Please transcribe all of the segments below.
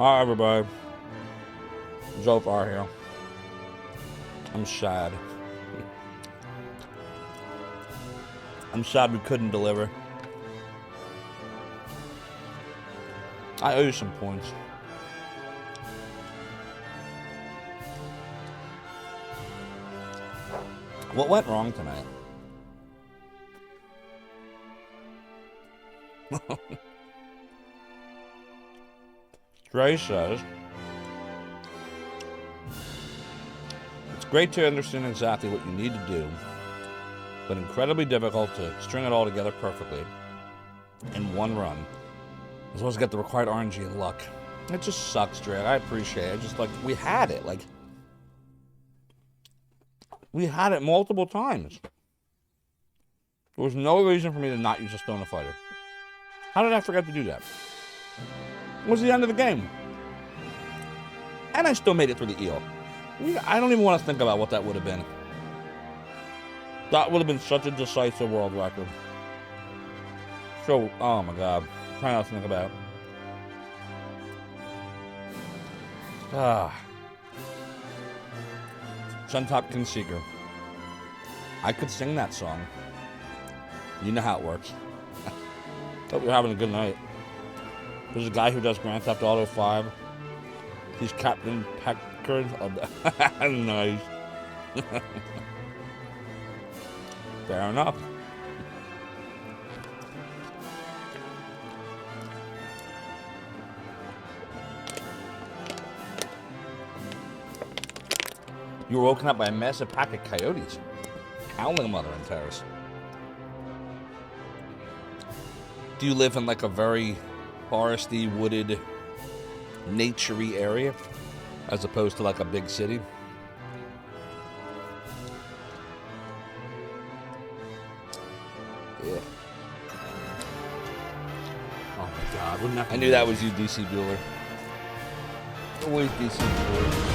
Hi, everybody. Zophar here. I'm sad. I'm sad we couldn't deliver. I owe you some points. What went wrong tonight? Dre says, it's great to understand exactly what you need to do, but incredibly difficult to string it all together perfectly in one run, as well as get the required RNG and luck. It just sucks, Dre. I appreciate it. Just like, we had it. Like, we had it multiple times. There was no reason for me to not use a Stoner Fighter. How did I forget to do that? It was the end of the game. And I still made it through the eel. I don't even want to think about what that would have been. That would have been such a decisive world record. So, oh my god. I'm trying not to think about it. Suntop Seeker. I could sing that song. You know how it works. Hope you're having a good night. There's a guy who does Grand Theft Auto 5. He's Captain Peckard. Nice. Fair enough. You were woken up by a massive pack of coyotes. Howling mother and terrors. Do you live in like a very foresty, wooded, nature-y area as opposed to like a big city? Yeah. Oh my god, wouldn't that I knew that was you, DC Bueller. Always DC Bueller.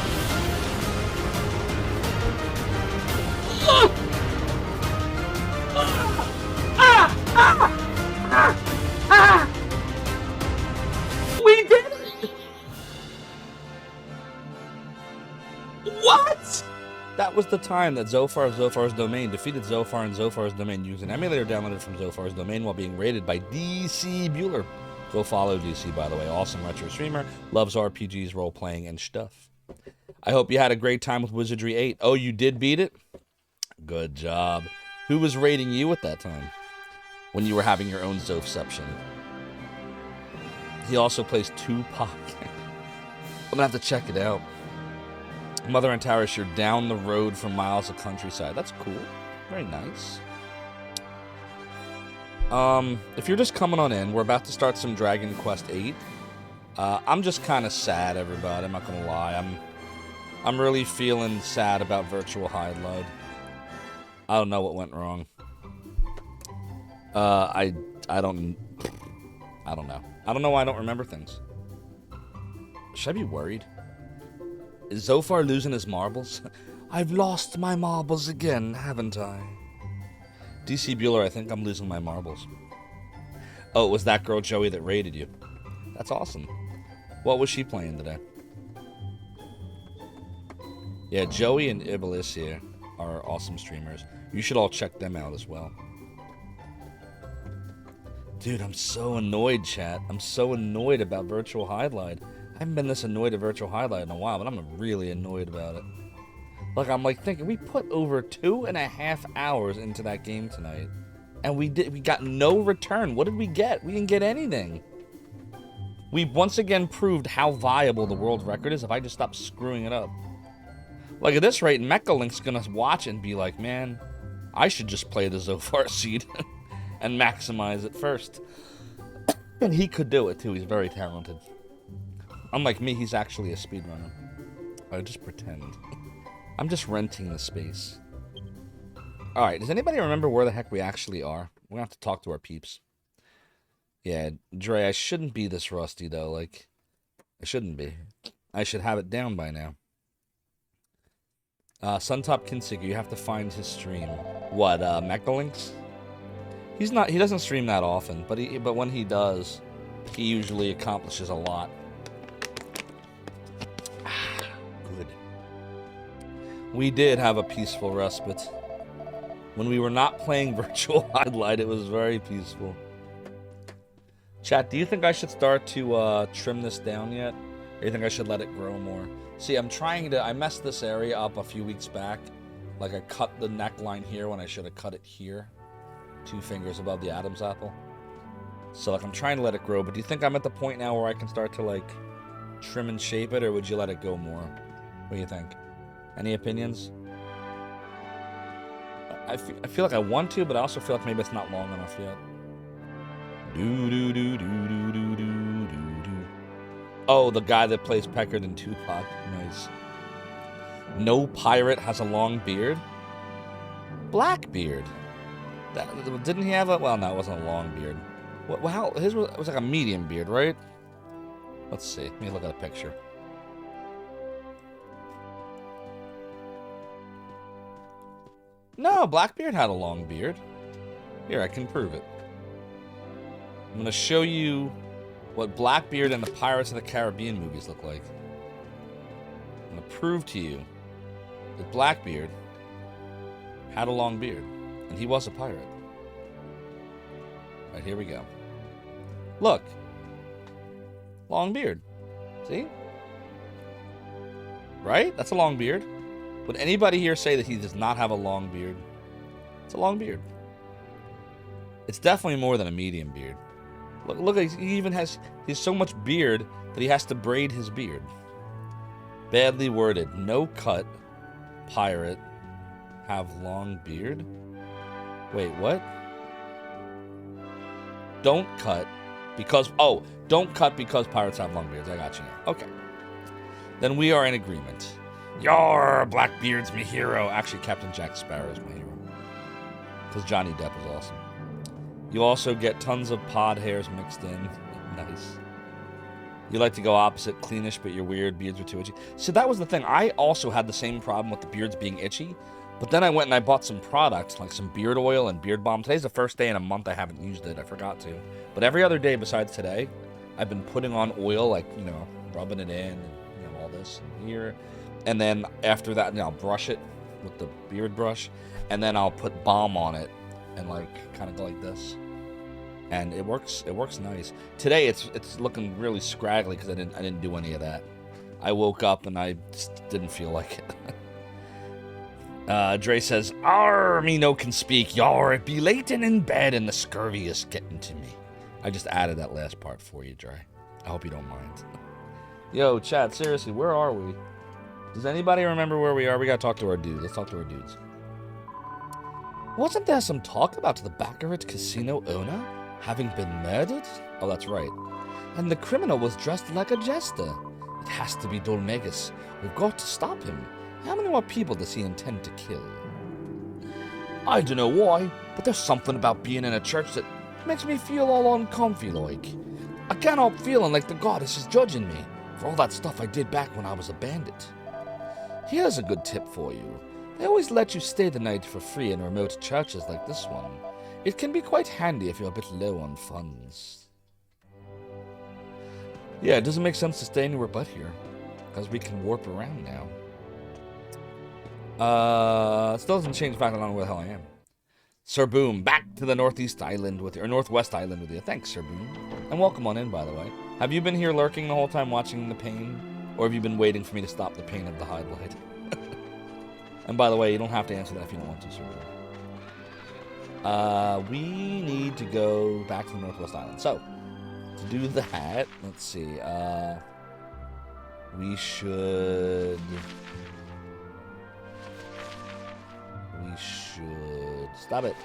We did it! What? That was the time that Zophar of Zophar's Domain defeated Zophar in Zophar's Domain using an emulator downloaded from Zophar's Domain while being rated by DC Bueller. Go follow DC, by the way. Awesome retro streamer. Loves RPGs, role-playing, and stuff. I hope you had a great time with Wizardry 8. Oh, you did beat it? Good job. Who was rating you at that time? When you were having your own Zophception. He also plays Tupac. I'm gonna have to check it out. Mother and Tarish, you're down the road for miles of countryside. That's cool. Very nice. If you're just coming on in, we're about to start some Dragon Quest VIII. I'm just kind of sad, everybody. I'm not gonna lie. I'm really feeling sad about Virtual Highlight. I don't know what went wrong. I don't know. I don't know why I don't remember things. Should I be worried? Is Zophar losing his marbles? I've lost my marbles again, haven't I? DC Bueller, I think I'm losing my marbles. Oh, it was that girl Joey that raided you. That's awesome. What was she playing today? Yeah, Joey and Iblis here are awesome streamers. You should all check them out as well. Dude, I'm so annoyed, chat. I'm so annoyed about Virtual Highlight. I haven't been this annoyed at Virtual Highlight in a while, but I'm really annoyed about it. Like, I'm like thinking, we put over 2.5 hours into that game tonight, and we got no return. What did we get? We didn't get anything. We once again proved how viable the world record is if I just stop screwing it up. Like, at this rate, Mechalink's gonna watch it and be like, man, I should just play the Zophar seed and maximize it first. And he could do it, too. He's very talented. Unlike me, he's actually a speedrunner. I just pretend. I'm just renting the space. Alright, does anybody remember where the heck we actually are? We're gonna have to talk to our peeps. Yeah, Dre, I shouldn't be this rusty, though. Like, I shouldn't be. I should have it down by now. Suntop Kinsiger, you have to find his stream. What, Mechalinks? He doesn't stream that often, but when he does, he usually accomplishes a lot. good. We did have a peaceful respite. When we were not playing Virtual Highlight, it was very peaceful. Chat, do you think I should start to trim this down yet? Or do you think I should let it grow more? See, I messed this area up a few weeks back. Like, I cut the neckline here when I should have cut it here. 2 fingers above the Adam's apple. So, like, I'm trying to let it grow. But do you think I'm at the point now where I can start to, like, trim and shape it? Or would you let it go more? What do you think? Any opinions? I feel like I want to, but I also feel like maybe it's not long enough yet. Oh, the guy that plays Peckard in Tupac. Nice. No pirate has a long beard. Blackbeard. Didn't he have a... Well, no, it wasn't a long beard. Well, his was like a medium beard, right? Let's see. Let me look at a picture. No, Blackbeard had a long beard. Here, I can prove it. I'm going to show you what Blackbeard and the Pirates of the Caribbean movies look like. I'm going to prove to you that Blackbeard had a long beard, and he was a pirate. All right, here we go. Look. Long beard. See? Right? That's a long beard. Would anybody here say that he does not have a long beard? It's a long beard. It's definitely more than a medium beard. Look, he even has so much beard that he has to braid his beard. Badly worded. No cut. Pirate. Have long beard? Wait, what? Don't cut because... Oh, don't cut because pirates have long beards. I got you now. Okay. Then we are in agreement. Yar, Blackbeard's my hero. Actually, Captain Jack Sparrow's my hero. Because Johnny Depp was awesome. You also get tons of pod hairs mixed in. Nice. You like to go opposite, cleanish, but your weird beards are too itchy. So that was the thing. I also had the same problem with the beards being itchy. But then I went and I bought some products, like some beard oil and beard balm. Today's the first day in a month I haven't used it. I forgot to. But every other day besides today, I've been putting on oil, like, you know, rubbing it in, and, you know, all this and here. And then after that, you know, I'll brush it with the beard brush. And then I'll put balm on it and, like, kind of go like this. And it works nice. Today it's looking really scraggly because I didn't do any of that. I woke up and I just didn't feel like it. Dre says, "Arr, me no can speak, yar, it be late and in bed and the scurvy is getting to me." I just added that last part for you, Dre. I hope you don't mind. Yo, chat, seriously, where are we? Does anybody remember where we are? We gotta talk to our dudes. Let's talk to our dudes. Wasn't there some talk about the Baccarat casino owner having been murdered? Oh, that's right. And the criminal was dressed like a jester. It has to be Dolmegus. We've got to stop him. How many more people does he intend to kill? I don't know why, but there's something about being in a church that makes me feel all uncomfy like. I can't help feeling like the goddess is judging me for all that stuff I did back when I was a bandit. Here's a good tip for you. They always let you stay the night for free in remote churches like this one. It can be quite handy if you're a bit low on funds. Yeah, it doesn't make sense to stay anywhere but here, because we can warp around now. It still doesn't change the fact that I don't know where the hell I am. Sir Boom, back to the Northwest Island with you. Thanks, Sir Boom. And welcome on in, by the way. Have you been here lurking the whole time watching the pain? Or have you been waiting for me to stop the pain of the highlight? And by the way, you don't have to answer that if you don't want to, Sir Boom. We need to go back to the Northwest Island. So, to do that, let's see. We should... Stop it.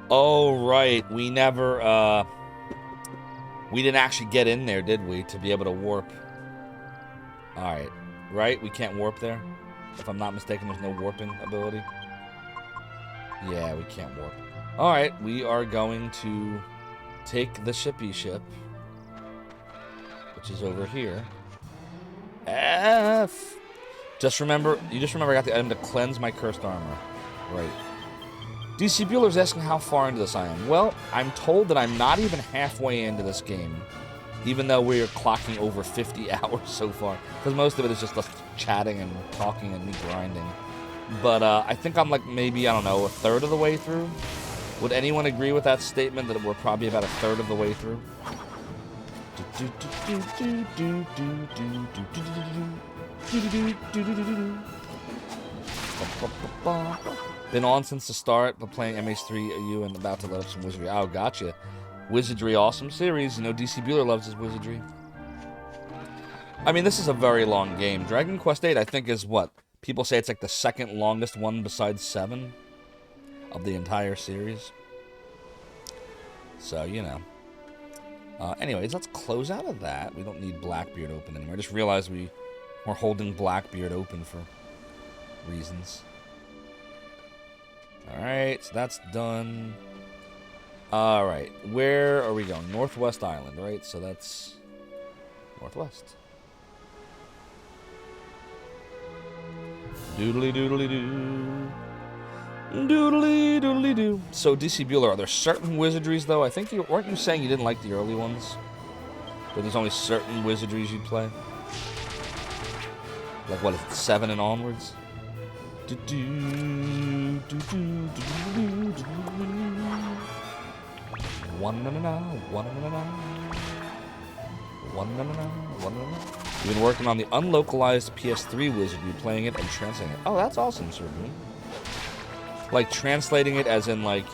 Oh, right. We never, we didn't actually get in there, did we? To be able to warp. Alright. Right? We can't warp there? If I'm not mistaken, there's no warping ability. Yeah, we can't warp. Alright. We are going to take the shippy ship, which is over here. F. You just remember I got the item to cleanse my cursed armor. Right. DC Bueller's asking how far into this I am. Well, I'm told that I'm not even halfway into this game. Even though we're clocking over 50 hours so far. Because most of it is just us chatting and talking and me grinding. But I think I'm like maybe, I don't know, a third of the way through. Would anyone agree with that statement that we're probably about a third of the way through? Been on since the start, but playing MH3U and about to load up some Wizardry. Oh, gotcha. Wizardry, awesome series. You know, DC Bueller loves his Wizardry. I mean, this is a very long game. Dragon Quest VIII, I think, is what? People say it's like the second longest one besides 7 of the entire series. So, you know. Anyways, let's close out of that. We don't need Blackbeard open anymore. I just realized we're holding Blackbeard open for reasons. Alright, so that's done. Alright, where are we going? Northwest Island, right? So that's Northwest. Doodly doodly doo. Doodly doodly doo. So, DC Bueller, are there certain wizardries, though? I think weren't you saying you didn't like the early ones? But there's only certain wizardries you'd play? Like, what is it, 7 and onwards? You've been working on the unlocalized PS3 wizardry, playing it and translating it. Oh, that's awesome, Sir Boone. Like, translating it as in, like,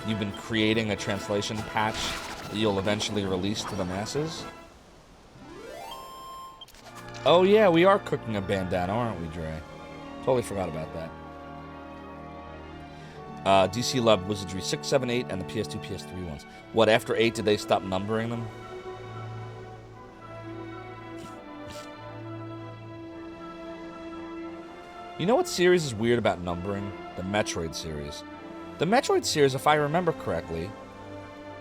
you've been creating a translation patch that you'll eventually release to the masses? Oh, yeah, we are cooking a bandana, aren't we, Dre? Totally forgot about that. DC loved Wizardry 6, 7, 8, and the PS2, PS3 ones. What, after 8, did they stop numbering them? You know what series is weird about numbering? The Metroid series. The Metroid series, if I remember correctly,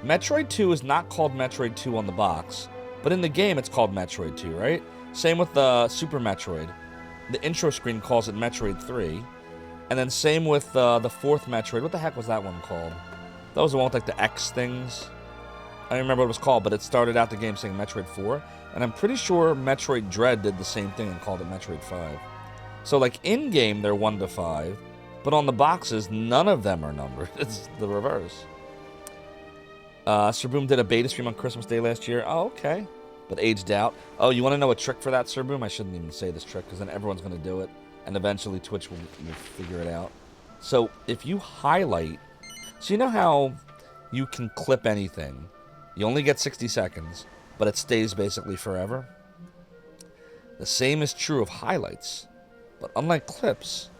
Metroid 2 is not called Metroid 2 on the box, but in the game it's called Metroid 2, right? Same with the Super Metroid. The intro screen calls it Metroid 3. And then same with the fourth Metroid. What the heck was that one called? That was the one with like the X things. I don't remember what it was called, but it started out the game saying Metroid 4. And I'm pretty sure Metroid Dread did the same thing and called it Metroid 5. So like in-game they're 1 to 5, but on the boxes none of them are numbered. It's the reverse. Sir Boom did a beta stream on Christmas Day last year. Oh, okay. But aged out. Oh, you want to know a trick for that, Sir Boom? I shouldn't even say this trick, because then everyone's going to do it. And eventually Twitch will figure it out. So if you highlight... So you know how you can clip anything. You only get 60 seconds, but it stays basically forever? The same is true of highlights. But unlike clips,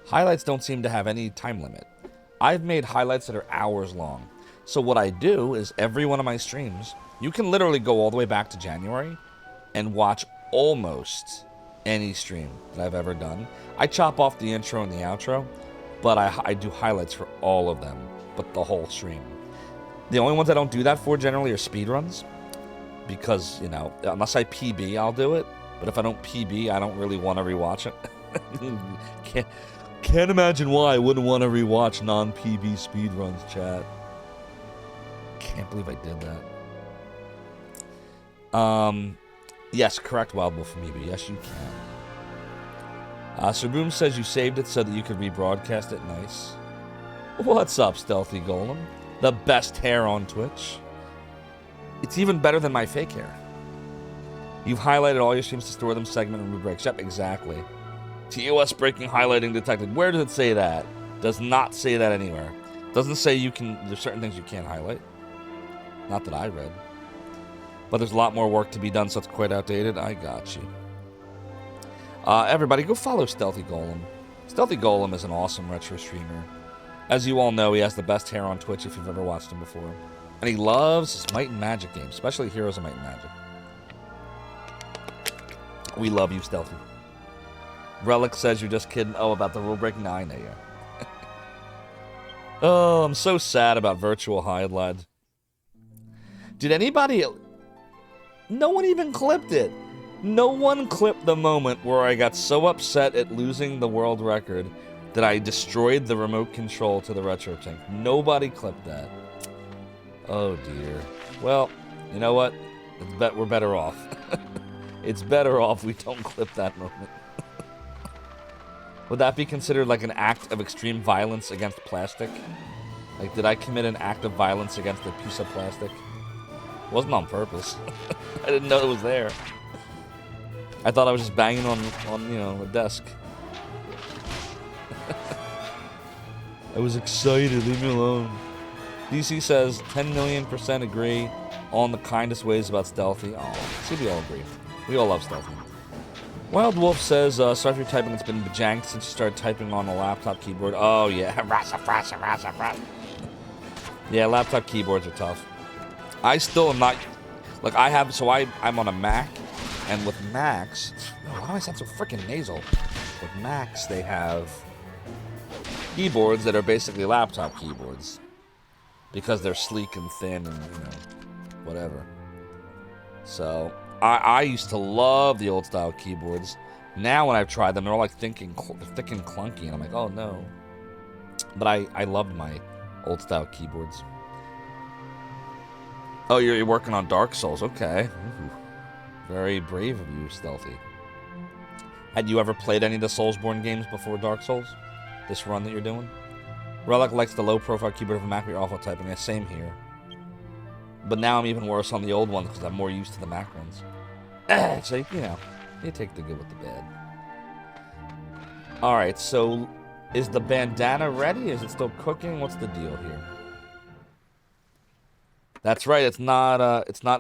highlights don't seem to have any time limit. I've made highlights that are hours long. So what I do is every one of my streams, you can literally go all the way back to January and watch almost any stream that I've ever done. I chop off the intro and the outro, but I do highlights for all of them, but the whole stream. The only ones I don't do that for generally are speedruns, because, you know, unless I PB, I'll do it. But if I don't PB, I don't really want to rewatch it. Can't imagine why I wouldn't want to rewatch non-PB speedruns, chat. Can't believe I did that. Yes, correct, Wild Wolf from Maybe. Yes, you can. Sir Boom says you saved it so that you could rebroadcast it. Nice. What's up, Stealthy Golem? The best hair on Twitch. It's even better than my fake hair. You've highlighted all your streams to store them, segment, and rubrics. Yep, exactly. TOS breaking highlighting detected. Where does it say that? Does not say that anywhere. Doesn't say you can... There's certain things you can't highlight. Not that I read. But there's a lot more work to be done, so it's quite outdated. I got you. Everybody, go follow Stealthy Golem. Stealthy Golem is an awesome retro streamer. As you all know, he has the best hair on Twitch if you've ever watched him before. And he loves his Might and Magic games, especially Heroes of Might and Magic. We love you, Stealthy. Relic says you're just kidding. Oh, about the rule breaking? No, I know you. Oh, I'm so sad about Virtual Highlight. Did anybody... No one even clipped it. No one clipped the moment where I got so upset at losing the world record that I destroyed the remote control to the retro tank. Nobody clipped that. Oh, dear. Well, you know what? We're better off. It's better off we don't clip that moment. Would that be considered like an act of extreme violence against plastic? Like, did I commit an act of violence against a piece of plastic? It wasn't on purpose. I didn't know it was there. I thought I was just banging on you know, a desk. I was excited, leave me alone. DC says 10 million% agree on the kindest ways about Stealthy. Oh, see, we all agree. We all love Stealthy. Wild Wolf says, sorry for typing, it's been bajanked since you started typing on a laptop keyboard. Oh, yeah. Yeah, laptop keyboards are tough. I still am not... Like, I'm on a Mac, and with Macs... Oh, why do I sound so freaking nasal? With Macs, they have keyboards that are basically laptop keyboards. Because they're sleek and thin and, you know, whatever. So, I used to love the old-style keyboards. Now, when I've tried them, they're all, like, thick and clunky, and I'm like, oh, no. But I loved my old-style keyboards. Oh, you're working on Dark Souls. Okay. Ooh. Very brave of you, Stealthy. Had you ever played any of the Soulsborne games before Dark Souls? This run that you're doing? Relic likes the low-profile keyboard of a Mac, but you're awful at typing. Yeah, same here. But now I'm even worse on the old ones because I'm more used to the Mac ones. So, you know, you take the good with the bad. Alright, so is the bandana ready? Is it still cooking? What's the deal here? That's right, it's not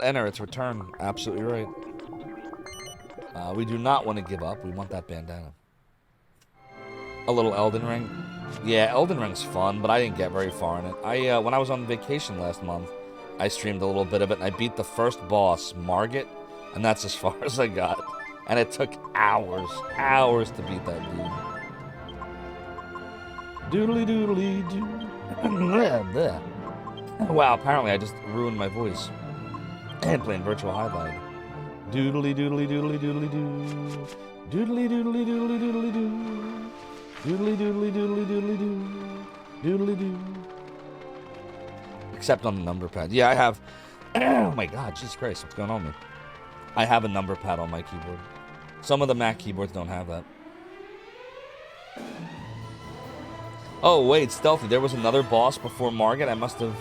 enter, it's return. Absolutely right. We do not want to give up. We want that bandana. A little Elden Ring. Yeah, Elden Ring's fun, but I didn't get very far in it. When I was on vacation last month, I streamed a little bit of it, and I beat the first boss, Margit, and that's as far as I got. And it took hours to beat that dude. Doodly doodly doo. Wow, apparently I just ruined my voice. And playing Virtual Highlight. Doodly doodly doodly doodly doo. Doodly doodly doodly doodly doo. Doodly doodly doodly doodly doo. Doodly doo. Except on the number pad. Yeah, I have... Oh my god, Jesus Christ, what's going on with me? I have a number pad on my keyboard. Some of the Mac keyboards don't have that. Oh, wait, Stealthy, there was another boss before Margit? I must have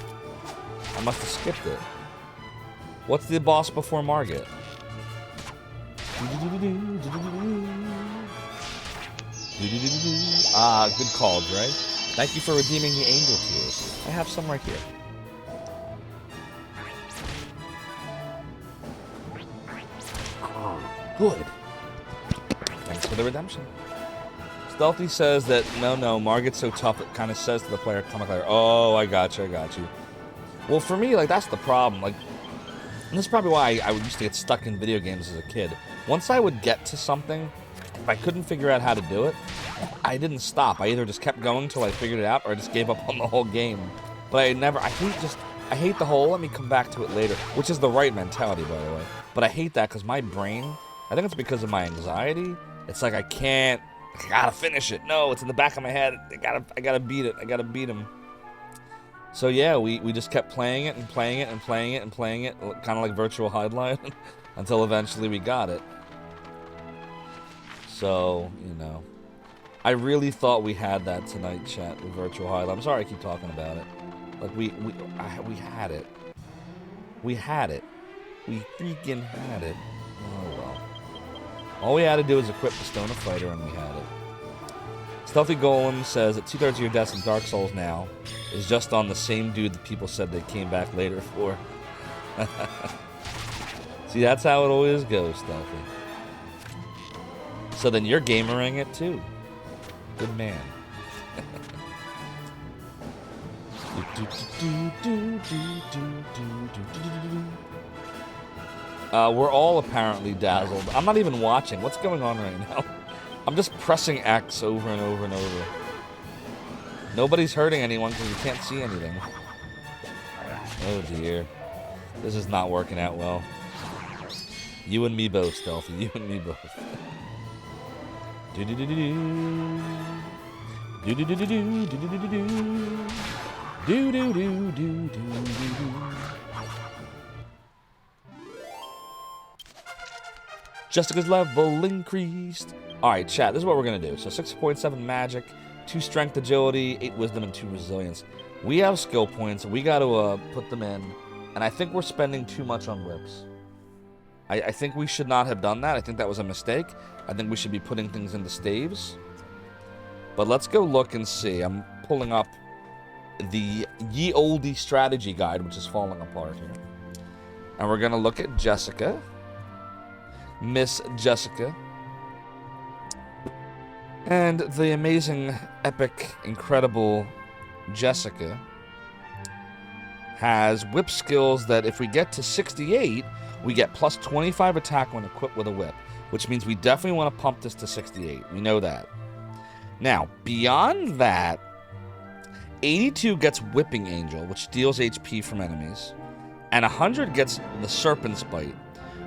skipped it. What's the boss before Margit? Ah, good call, Dre. Thank you for redeeming the angel tears. I have some right here. Good. Thanks for the redemption. Stealthy says that, no, Margit's so tough, it kind of says to the player, come later. Oh, I got you. Well, for me, like, that's the problem. Like, and this is probably why I used to get stuck in video games as a kid. Once I would get to something, if I couldn't figure out how to do it, I didn't stop. I either just kept going till I figured it out, or I just gave up on the whole game. But I hate the whole, let me come back to it later, which is the right mentality, by the way. But I hate that because my brain, I think it's because of my anxiety. It's like I gotta finish it. No, it's in the back of my head. I gotta beat it. I gotta beat him. So yeah, we just kept playing it, kind of like Virtual Highlight, until eventually we got it. So, you know, I really thought we had that tonight, chat, with Virtual Highlight. I'm sorry I keep talking about it. Like, we had it. We had it. We freaking had it. Oh, well. All we had to do was equip the Stone of Fighter, and we had it. Stealthy Golem says that 2/3 of your deaths in Dark Souls now is just on the same dude that people said they came back later for. See, that's how it always goes, Stealthy. So then you're gamering it too. Good man. We're all apparently dazzled. I'm not even watching. What's going on right now? I'm just pressing X over and over and over. Nobody's hurting anyone because you can't see anything. Oh dear. This is not working out well. You and me both, Stealthy. You and me both. Jessica's level increased. All right, chat, this is what we're going to do. So 6.7 magic, 2 strength agility, 8 wisdom, and 2 resilience. We have skill points. We got to put them in. And I think we're spending too much on whips. I think we should not have done that. I think that was a mistake. I think we should be putting things into staves. But let's go look and see. I'm pulling up the ye olde strategy guide, which is falling apart here. And we're going to look at Jessica. Miss Jessica. And the amazing, epic, incredible Jessica has whip skills that if we get to 68, we get plus 25 attack when equipped with a whip, which means we definitely want to pump this to 68. We know that. Now, beyond that, 82 gets Whipping Angel, which deals HP from enemies, and 100 gets the Serpent's Bite,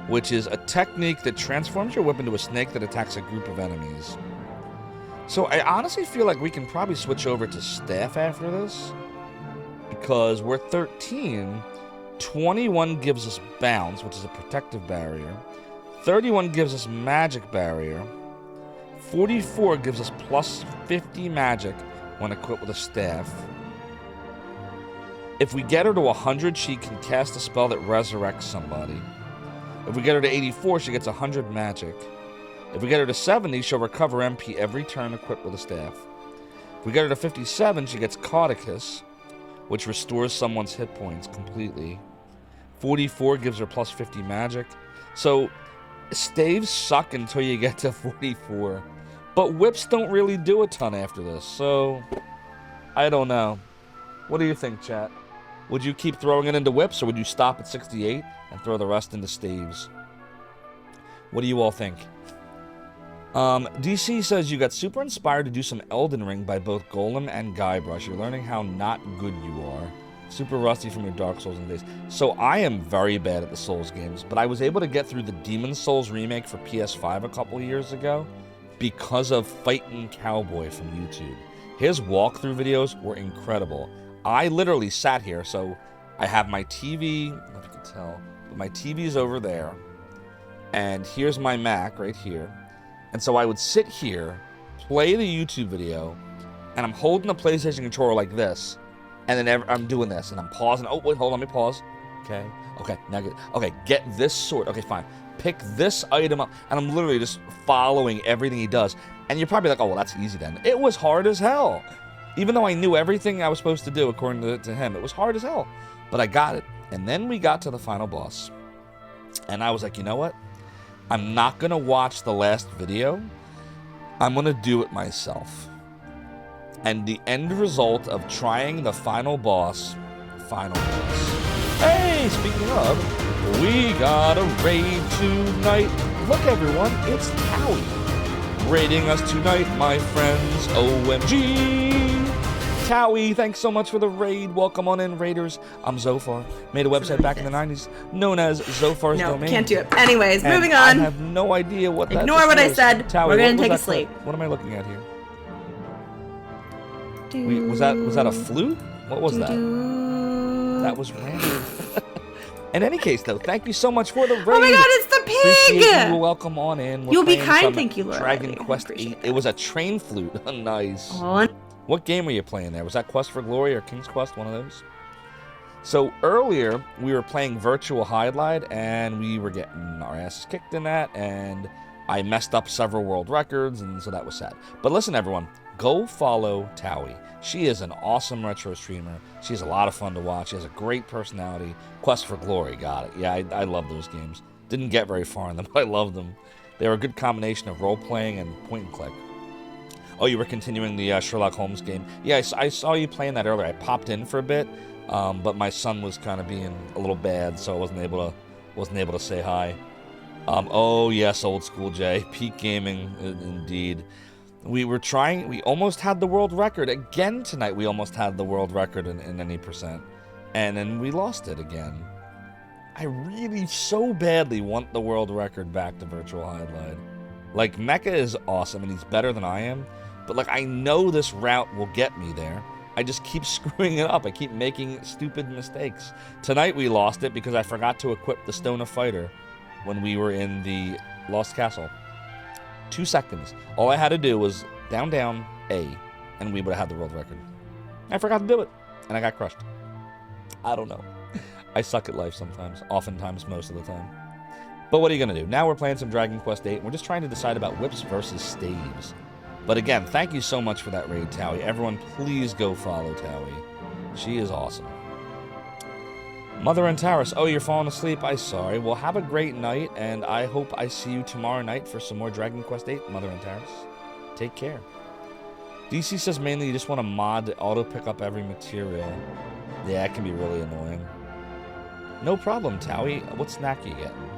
which is a technique that transforms your whip into a snake that attacks a group of enemies. So I honestly feel like we can probably switch over to Staff after this, because we're 13. 21 gives us Bounce, which is a protective barrier. 31 gives us Magic Barrier. 44 gives us plus 50 magic when equipped with a staff. If we get her to 100, she can cast a spell that resurrects somebody. If we get her to 84, she gets 100 magic. If we get her to 70, she'll recover MP every turn equipped with a staff. If we get her to 57, she gets Caudicus, which restores someone's hit points completely. 44 gives her plus 50 magic. So, staves suck until you get to 44. But whips don't really do a ton after this, so I don't know. What do you think, chat? Would you keep throwing it into whips, or would you stop at 68 and throw the rest into staves? What do you all think? DC says you got super inspired to do some Elden Ring by both Golem and Guybrush. You're learning how not good you are. Super rusty from your Dark Souls days. So I am very bad at the Souls games, but I was able to get through the Demon's Souls remake for PS5 a couple years ago because of Fightin' Cowboy from YouTube. His walkthrough videos were incredible. I literally sat here, so I have my TV, I don't know if you can tell, but my TV's over there, and here's my Mac right here. And so I would sit here, play the YouTube video, and I'm holding the PlayStation controller like this, and then I'm doing this, and I'm pausing. Oh, wait, hold on, let me pause. Okay, now get this sword. Okay, fine. Pick this item up, and I'm literally just following everything he does. And you're probably like, oh, well, that's easy then. It was hard as hell. Even though I knew everything I was supposed to do according to him, it was hard as hell. But I got it. And then we got to the final boss. And I was like, you know what? I'm not going to watch the last video. I'm going to do it myself. And the end result of trying the final boss. Hey, speaking of, we got a raid tonight. Look, everyone, it's Towie raiding us tonight, my friends. OMG. Towie, thanks so much for the raid. Welcome on in, Raiders. I'm Zophar. Made a website back in the 90s known as Zophar's Domain. No, can't do it. Anyways, moving on. I have no idea what that is. Ignore what I said. Towie, we're going to take a sleep. What am I looking at here? Was that a flute? What was that? That was random. In any case, though, thank you so much for the raid. Oh my God, it's the pig! Appreciate you. Welcome on in. You'll be kind, thank you, Laura. Dragon Quest 8. It was a train flute. Nice. Oh. What game were you playing there? Was that Quest for Glory or King's Quest? One of those? So earlier, we were playing Virtual Highlight, and we were getting our asses kicked in that, and I messed up several world records, and so that was sad. But listen, everyone, go follow Towie. She is an awesome retro streamer. She's a lot of fun to watch. She has a great personality. Quest for Glory, got it. Yeah, I love those games. Didn't get very far in them, but I love them. They were a good combination of role-playing and point-and-click. Oh, you were continuing the Sherlock Holmes game. Yeah, I saw you playing that earlier. I popped in for a bit, but my son was kind of being a little bad, so I wasn't able to say hi. Oh yes, old school Jay, peak gaming indeed. We almost had the world record again tonight. We almost had the world record in any percent, and then we lost it again. I really so badly want the world record back to Virtual Highlight. Like, Mecha is awesome, and he's better than I am. But, like, I know this route will get me there. I just keep screwing it up. I keep making stupid mistakes. Tonight we lost it because I forgot to equip the Stone of Fighter. when we were in the Lost Castle. 2 seconds. All I had to do was down, down, A, and we would have had the world record. I forgot to do it, and I got crushed. I don't know. I suck at life sometimes, oftentimes, most of the time. But what are you going to do? Now we're playing some Dragon Quest VIII. We're just trying to decide about whips versus staves. But again, thank you so much for that raid, Towie. Everyone, please go follow Towie. She is awesome. Mother and Taris, oh, you're falling asleep? I'm sorry. Well, have a great night, and I hope I see you tomorrow night for some more Dragon Quest VIII, Mother and Taris. Take care. DC says mainly you just want to mod to auto pick up every material. Yeah, it can be really annoying. No problem, Towie. What snack are you getting?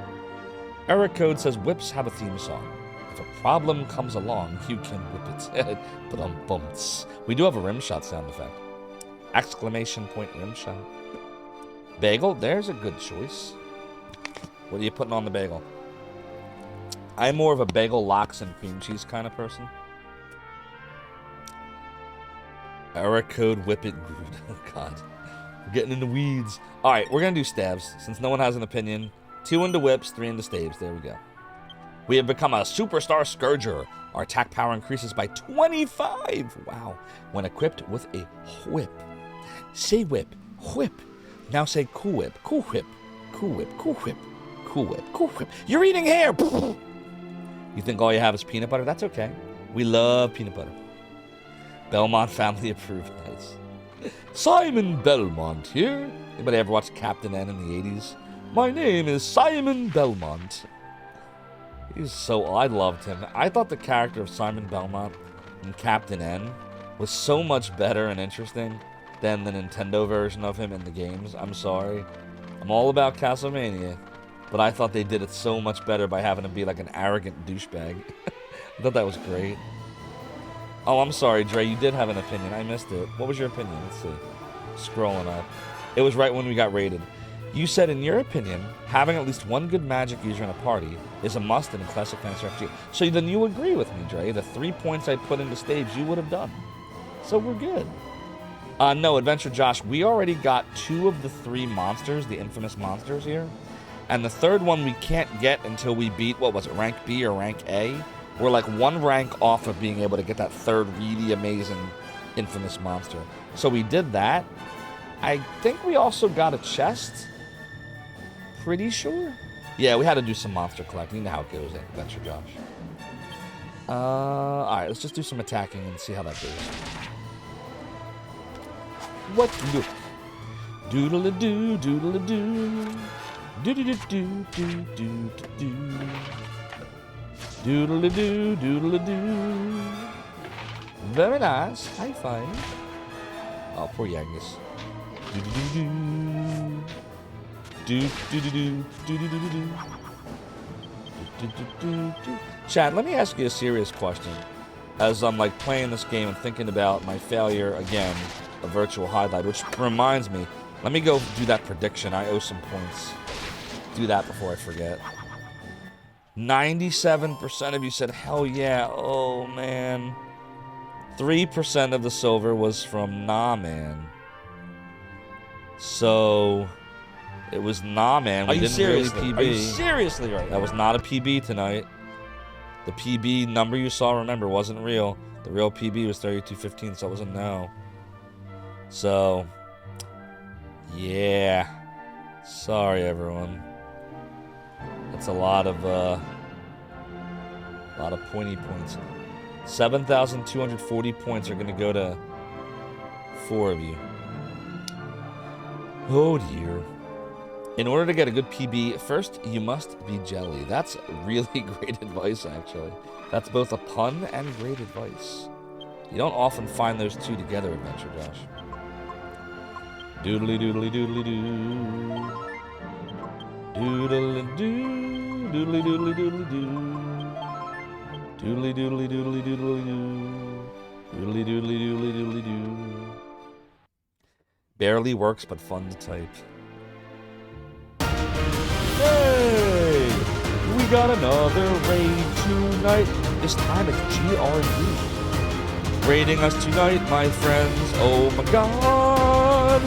Eric Code says whips have a theme song. If a problem comes along, you can whip its head. But bumps. We do have a rim shot sound effect. Exclamation point rim shot. Bagel, there's a good choice. What are you putting on the bagel? I'm more of a bagel, lox, and cream cheese kind of person. Eric Code whip it good. Oh god. We're getting in the weeds. Alright, we're gonna do stabs, since no one has an opinion. 2 into whips, 3 into staves. There we go. We have become a superstar Scourger. Our attack power increases by 25. Wow. When equipped with a whip. Say whip. Whip. Now say cool whip. Cool whip. Cool whip. Cool whip. Cool whip. Cool whip. You're eating hair. You think all you have is peanut butter? That's okay. We love peanut butter. Belmont family approved. Nice. Simon Belmont here. Anybody ever watch Captain N in the 80s? My name is Simon Belmont. I loved him. I thought the character of Simon Belmont in Captain N was so much better and interesting than the Nintendo version of him in the games. I'm sorry. I'm all about Castlevania, but I thought they did it so much better by having him be like an arrogant douchebag. I thought that was great. Oh, I'm sorry, Dre. You did have an opinion. I missed it. What was your opinion? Let's see. Scrolling up. It was right when we got raided. You said, in your opinion, having at least one good magic user in a party is a must in a classic fantasy RPG. So then you agree with me, Dre. The 3 points I put into staves, you would have done. So we're good. No, Adventure Josh, we already got 2 of the 3 monsters, the infamous monsters here. And the 3rd one we can't get until we beat, what was it, rank B or rank A? We're like 1 rank off of being able to get that 3rd really amazing infamous monster. So we did that. I think we also got a chest. Pretty sure? Yeah, we had to do some monster collecting. You know how it goes, Adventure Josh. Alright, let's just do some attacking and see how that goes. What do? Doodle-a-doo, doodle-a-doo. Do-do-do-do-do-do-do-do. Doodle-a-doo, doodle-a-doo. Very nice. High five. Oh, poor Yangus. Do-do-do-do. Do-do-do-do. Do-do-do-do. Chad, let me ask you a serious question. As I'm like playing this game and thinking about my failure again, a virtual highlight, which reminds me, let me go do that prediction. I owe some points. Do that before I forget. 97% of you said, hell yeah. Oh, man. 3% of the silver was from Nah Man. So, it was Nah Man. We didn't really PB. Are you seriously right? That was not a PB tonight. The PB number you saw, remember, wasn't real. The real PB was 3215, so it was a no. So, yeah. Sorry, everyone. That's a lot of pointy points. 7,240 points are going to go to 4 of you. Oh, dear. In order to get a good PB, first you must be jelly. That's really great advice, actually. That's both a pun and great advice. You don't often find those two together, Adventure Josh. Doodly doodly doodly doo. Doodly doo. Doodly doodly doodly doo. Doodly doodly doodly doodly doo. Doodly doodly doodly doodly doo. Barely works, but fun to type. Hey! We got another raid tonight. This time it's GRU. Raiding us tonight, my friends. Oh my god!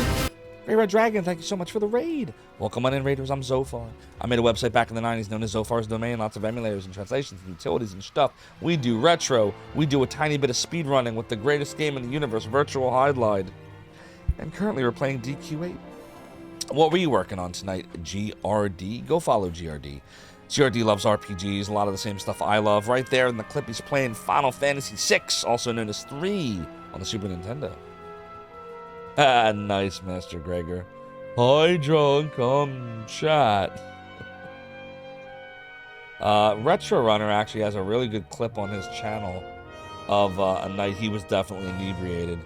Great Red Dragon, thank you so much for the raid. Welcome on in, Raiders. I'm Zophar. I made a website back in the 90s known as Zophar's Domain. Lots of emulators and translations and utilities and stuff. We do retro. We do a tiny bit of speedrunning with the greatest game in the universe, Virtual Highlight. And currently we're playing DQ8. What were you working on tonight, GRD? Go follow GRD. GRD loves RPGs, a lot of the same stuff I love. Right there in the clip, he's playing Final Fantasy VI, also known as 3, on the Super Nintendo. Ah, nice, Master Gregor. Hi, drunk, chat. Retro Runner actually has a really good clip on his channel of a night he was definitely inebriated.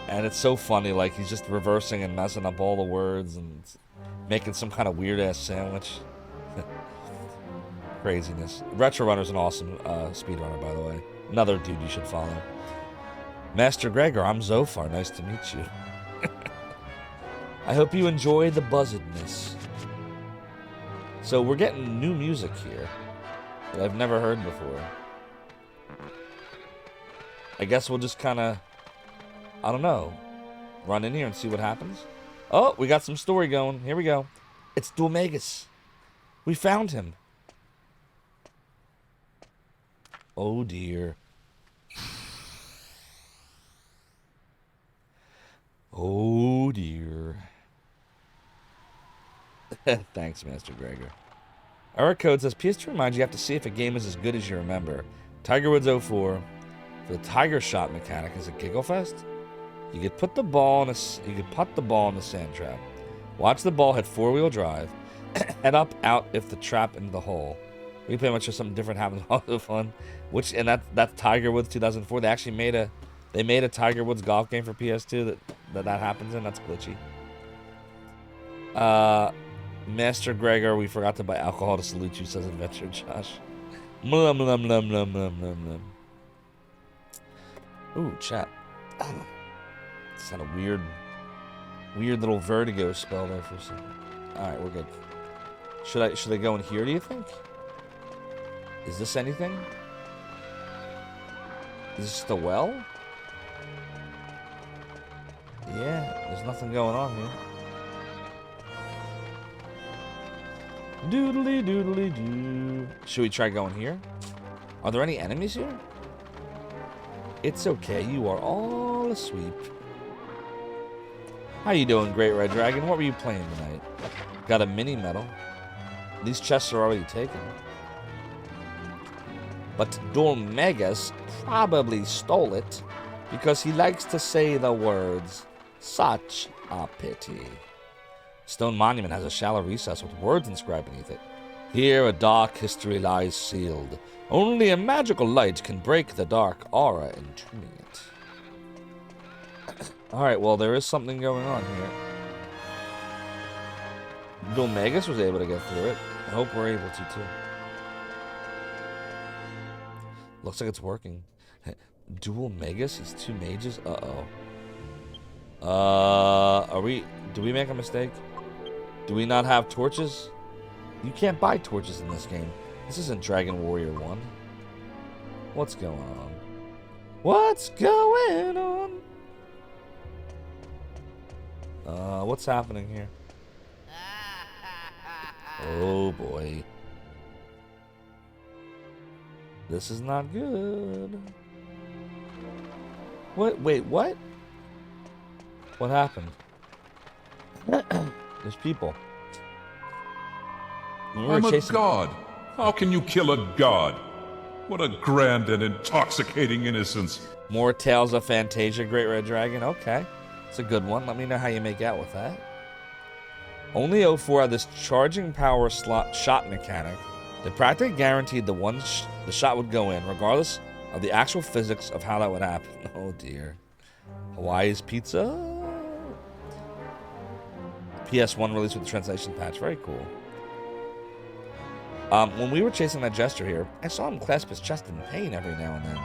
And it's so funny, like, he's just reversing and messing up all the words and making some kind of weird-ass sandwich. Craziness. Retro Runner's an awesome speedrunner, by the way. Another dude you should follow. Master Gregor, I'm Zophar. Nice to meet you. I hope you enjoy the buzzedness. So we're getting new music here that I've never heard before. I guess we'll just kind of, I don't know, run in here and see what happens. Oh, we got some story going. Here we go. It's Dulmagus. We found him. Oh dear. Oh dear. Thanks, Master Gregor. Our code says, PS to remind you, you have to see if a game is as good as you remember. Tigerwoods 04 for the Tiger Shot mechanic is a giggle fest. You could put the ball in you could putt the ball in the sand trap. Watch the ball hit four-wheel drive. Head up, out if the trap into the hole. We pretty much just something different happens all the fun. That's Tiger Woods 2004. They actually made a Tiger Woods golf game for PS2 that happens in. That's glitchy. Master Gregor, we forgot to buy alcohol to salute you, says Adventure Josh. Mlum, mlum, mlum, mlum, mlum, mlum, mlum. Ooh, chat. It's had a weird little vertigo spell there for a second. Alright, we're good. Should I go in here, do you think? Is this anything? Is this just a well? Yeah, there's nothing going on here. Doodly doodly doo. Should we try going here? Are there any enemies here? It's okay, you are all asleep. How you doing, Great Red Dragon? What were you playing tonight? Got a mini medal. These chests are already taken. But Dulmagus probably stole it because he likes to say the words, such a pity. Stone monument has a shallow recess with words inscribed beneath it. Here a dark history lies sealed. Only a magical light can break the dark aura entombing it. Alright, well, there is something going on here. Dulmagus was able to get through it. I hope we're able to, too. Looks like it's working. Dual Magus? He's two mages? Uh-oh. Do we make a mistake? Do we not have torches? You can't buy torches in this game. This isn't Dragon Warrior 1. What's going on? What's going on? What's happening here? Oh boy. This is not good. What? Wait, what? What happened? There's people. I'm a god. How can you kill a god? What a grand and intoxicating innocence. More Tales of Fantasia, Great Red Dragon. Okay. It's a good one. Let me know how you make out with that. Only 04 had this charging power slot shot mechanic that practically guaranteed the shot would go in, regardless of the actual physics of how that would happen. Oh dear. Hawaii's Pizza. PS1 released with the translation patch. Very cool. When we were chasing that jester here, I saw him clasp his chest in pain every now and then.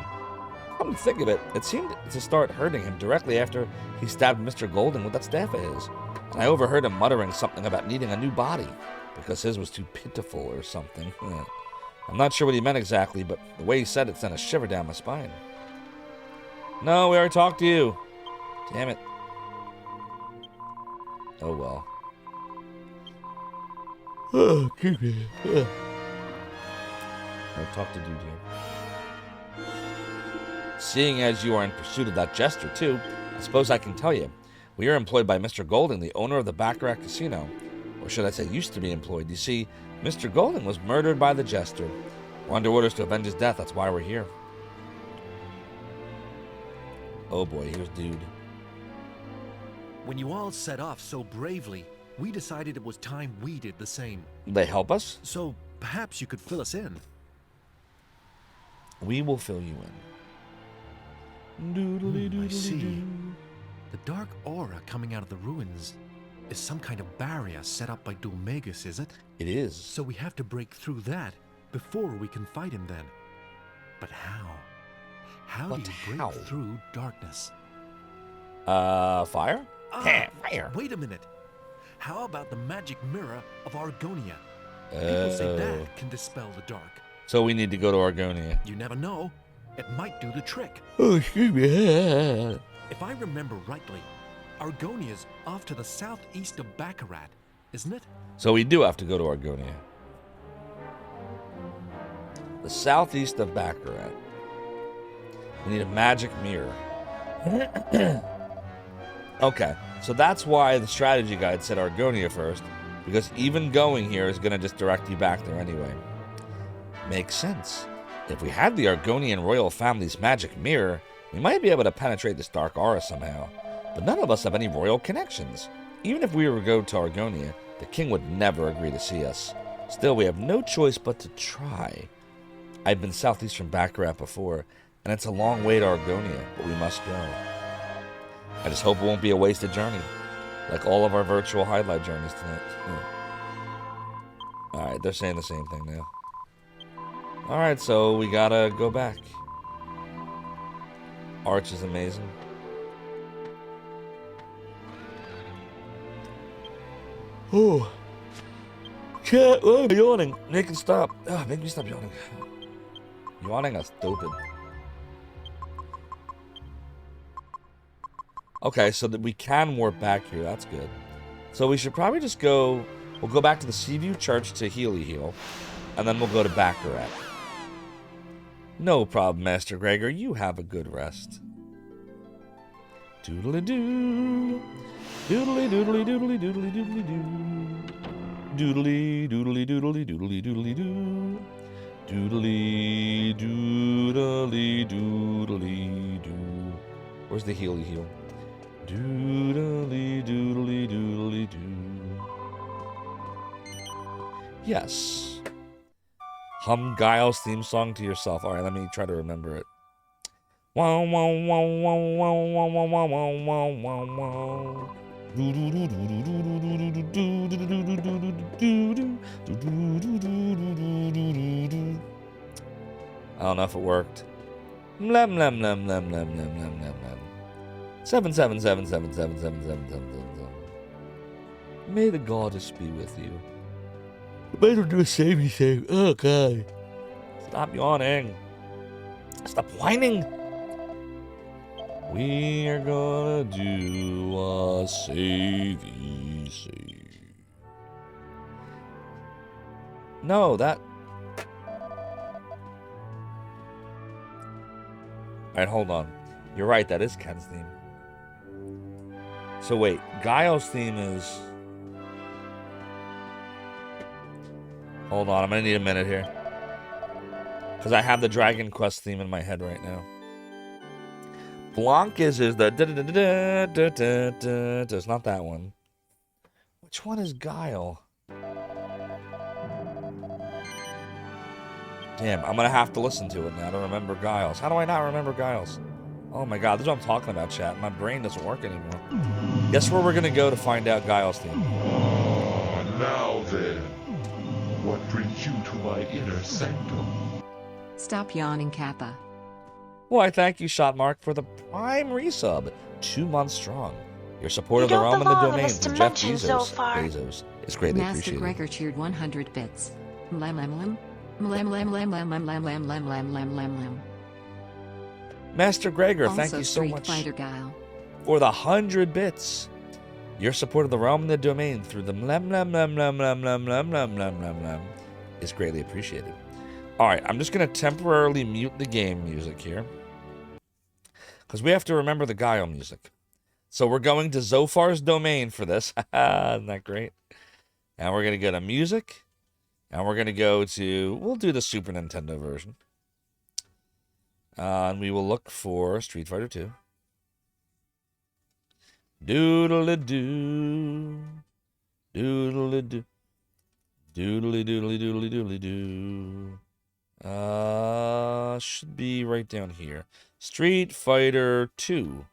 Come to think of it, it seemed to start hurting him directly after he stabbed Mr. Golden with that staff of his. And I overheard him muttering something about needing a new body, because his was too pitiful or something. I'm not sure what he meant exactly, but the way he said it sent a shiver down my spine. No, we already talked to you. Damn it. Oh well. Oh, excuse me. I'll talk to dude here. Seeing as you are in pursuit of that jester too, I suppose I can tell you. We are employed by Mr. Golding, the owner of the Baccarat Casino. Or should I say used to be employed. You see, Mr. Golding was murdered by the jester. We're under orders to avenge his death. That's why we're here. Oh boy, here's dude. When you all set off so bravely, we decided it was time we did the same. They help us? So perhaps you could fill us in. We will fill you in. Doodly doodly I see. doo. The dark aura coming out of the ruins is some kind of barrier set up by Dulmagus, is it? It is. So we have to break through that before we can fight him then. But how? How do you break through darkness? Fire? Fire. Wait a minute. How about the magic mirror of Argonia? People say that can dispel the dark. So we need to go to Argonia. You never know. It might do the trick. Oh, excuse me. If I remember rightly, Argonia's off to the southeast of Baccarat, isn't it? So we do have to go to Argonia. The southeast of Baccarat. We need a magic mirror. Okay, so that's why the strategy guide said Argonia first, because even going here is going to just direct you back there anyway. Makes sense. If we had the Argonian royal family's magic mirror, we might be able to penetrate this dark aura somehow. But none of us have any royal connections. Even if we were to go to Argonia, the king would never agree to see us. Still, we have no choice but to try. I've been southeast from Baccarat before, and it's a long way to Argonia, but we must go. I just hope it won't be a wasted journey, like all of our virtual highlight journeys tonight. Alright, they're saying the same thing now. Alright, so we gotta go back. Arch is amazing. Oh. Chat, oh, I'm yawning. Make it stop. Make me stop yawning. Yawning is stupid. Okay, so that we can warp back here. That's good. So we should probably just go... We'll go back to the Seaview Church to Heal, and then we'll go to Baccarat. No problem, Master Gregor. You have a good rest. Doodly-doo. Doodly-doodly-doodly-doodly-doodly-doo. Doodly-doodly-doodly-doodly-doodly-doo. Doodly-doodly-doodly-doodly-doo. Where's the Heal? Doodly-doodly-doodly-doodly-doo. Yes. Hum Guile's theme song to yourself. Alright, let me try to remember it. Wow, wow, wow, wow, wow, wow, wow, wow, wow, wow, wow. I don't know if it worked. Blam, blam, blam, blam, blam, blam, blam, blam. 777777777. May the goddess be with you. Might as well do a savey thing. Oh god. Stop yawning. Stop whining. We are gonna do a savey save. No, that. Alright, hold on. You're right, that is Ken's theme. So wait, Guile's theme is... Hold on, I'm gonna need a minute here. Because I have the Dragon Quest theme in my head right now. Blanca's is the da-da-da-da-da-da-da-da. It's not that one. Which one is Guile? Damn, I'm gonna have to listen to it now to remember Guile's. How do I not remember Guile's? Oh my god, this is what I'm talking about, chat. My brain doesn't work anymore. Guess where we're gonna go to find out Guile's theme? Now then, what brings you to my inner sanctum? Stop yawning, Kappa. Why, thank you, Shotmark, for the prime resub. 2 months strong. Your support of the You realm don't and the belong in domain this from Jeff dimension, Zophar. Bezos is greatly Master appreciated. Gregor cheered 100 bits. Mlam lam lam. Mlam lam lam lam lam lam lam lam lam lam lam lam. Master Gregor, thank Also you so Street much Fighter Guile. for the 100 bits. Your support of the realm and the domain through the mlem mlem mlem mlem mlem mlem mlem mlem mlem mlem mlem is greatly appreciated. Alright, I'm just going to temporarily mute the game music here. Because we have to remember the Guile music. So we're going to Zophar's domain for this. Isn't that great? And we're going to go to music. And we're going to go to... We'll do the Super Nintendo version. And we will look for Street Fighter 2. Doodle-a-doo. Doodle-a-doo. Doodly-doodly-doodly-doodly-doo. Should be right down here. Street Fighter 2.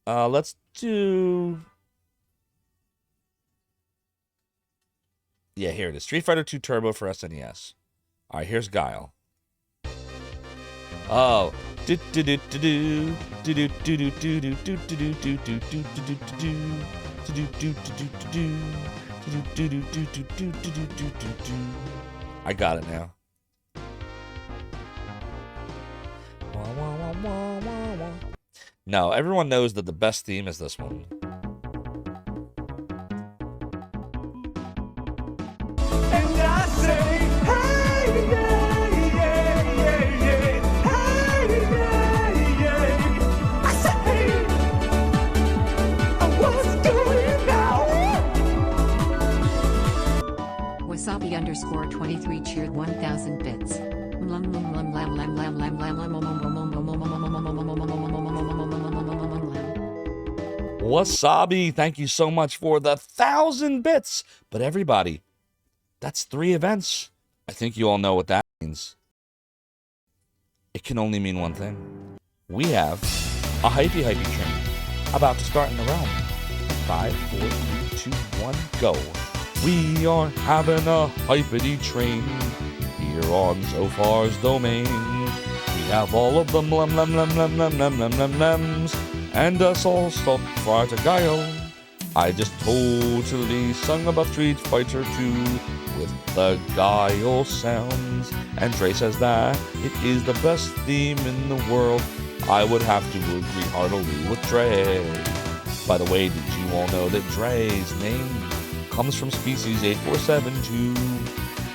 Let's do... Yeah, here it is. Street Fighter 2 Turbo for SNES. Alright, here's Guile. Oh. I got it now. No, everyone knows that the best theme is this one. And I say, hey, yeah, yeah, yeah, yeah, hey, yeah, yeah. I say, hey, what's going now? Wasabi underscore 23 cheered 1000 bits. Wasabi, thank you so much for the 1000 bits. But everybody, that's 3 events. I think you all know what that means. It can only mean one thing. We have a hypey train about to start in the realm. 5, 4, 3, 2, 1, go. We are having a hypey train here on Zophar's domain. We have all of them lems, and us all stop far to Guile. I just totally sung about Street Fighter 2 with the Guile sounds. And Dre says that it is the best theme in the world. I would have to agree heartily with Dre. By the way, did you all know that Dre's name comes from species 8472?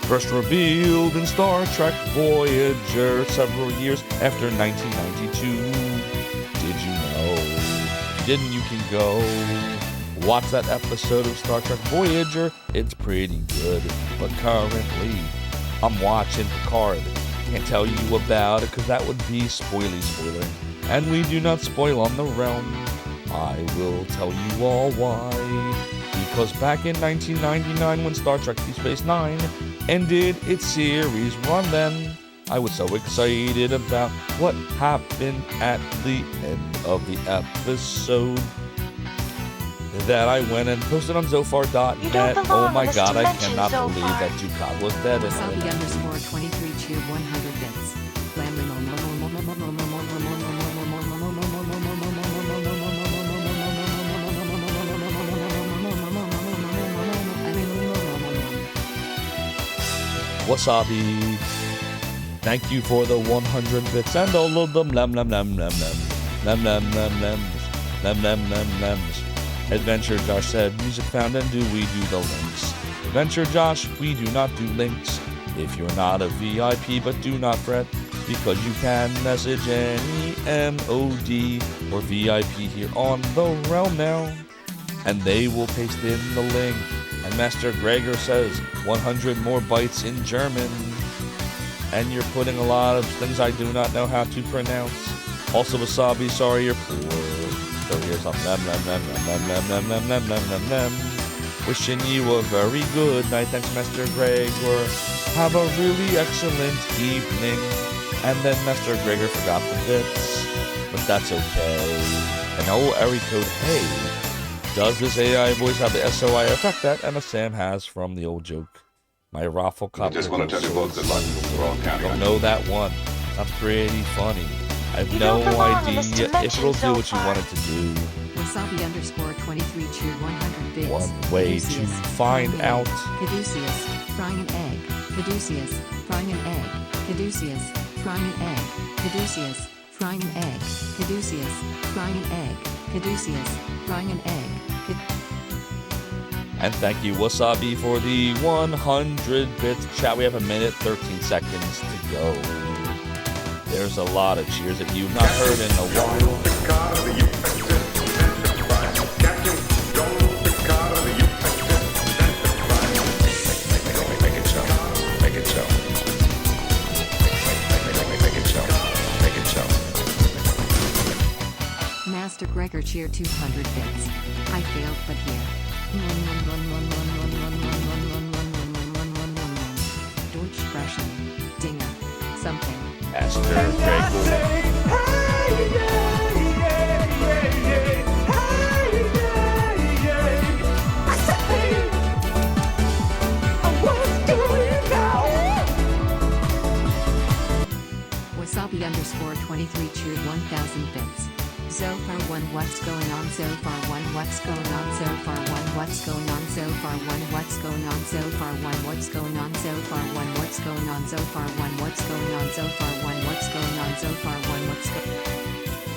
First revealed in Star Trek Voyager several years after 1992. Did you know? If you didn't, you can go watch that episode of Star Trek Voyager. It's pretty good. But currently, I'm watching Picard. Can't tell you about it because that would be spoiler. And we do not spoil on the realm. I will tell you all why. Because back in 1999 when Star Trek Deep Space Nine ended its series run then, I was so excited about what happened at the end of the episode that I went and posted on Zophar.net. Oh my god, I cannot believe that Ducat was dead. Wasabi underscore 23 cheered 100 bits. Wasabi, thank you for the 100 bits and all of them lems. Adventure Josh said, music found, and do we do the links? Adventure Josh, we do not do links. If you're not a VIP, but do not fret, because you can message any MOD or VIP here on the realm now, and they will paste in the link. And Master Gregor says 100 more bytes in German. And you're putting a lot of things I do not know how to pronounce. Also, Wasabi, sorry you're poor. So here's some wishing you a very good night. Thanks, Master Gregor. Have a really excellent evening. And then Master Gregor forgot the bits. But that's okay. And area code, hey. Does this AI voice have the SOI effect that Emma Sam has from the old joke? My raffle cop. I just want to tell you both good luck. We're all counting on you. Don't know that one. Sounds pretty funny. I have no idea if it'll do what you want it to do. Wasabi underscore 23 cheered 100 bits. One way to find out. Caduceus, frying an egg. Caduceus, frying an egg. Caduceus, frying an egg. Caduceus, frying an egg. Caduceus, frying an egg. Caduceus, frying an egg. And thank you, Wasabi, for the 100 bits. Chat, we have a minute, 13 seconds to go. There's a lot of cheers that you've not heard in a while. Make it so. Make it so. Make it so. Make it so. Master Gregor cheer 200 bits. I failed, but here. Deutsch Russian. Dinger. Something. Master And I Gregor. say, hey, yeah, yeah, yeah, yeah. Hey, yeah, yeah. I said, hey, what's going on? Wasabi_23 cheered 1000 bits. Zophar 1 what's going on? Zophar 1 what's going on? Zophar 1 what's going on? Zophar 1 what's going on? Zophar 1 what's going on? Zophar 1 what's going on? Zophar 1 what's going on? Zophar 1 what's going on? Zophar 1 what's going on?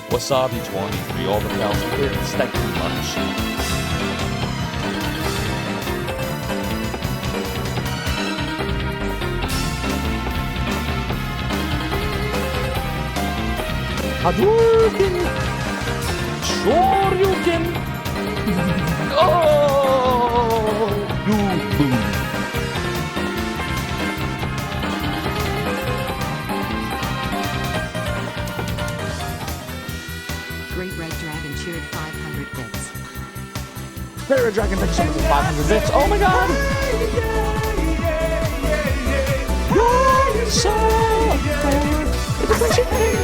Wasabi 23, all the 1,000 bits. Thank you much. Hadouken! Shoryuken! Oh! Boom! Great Red Dragon cheered 500 bits. Fairy Dragon, thank you so much for 500 bits. Oh my god! You're so it's a friendship thing!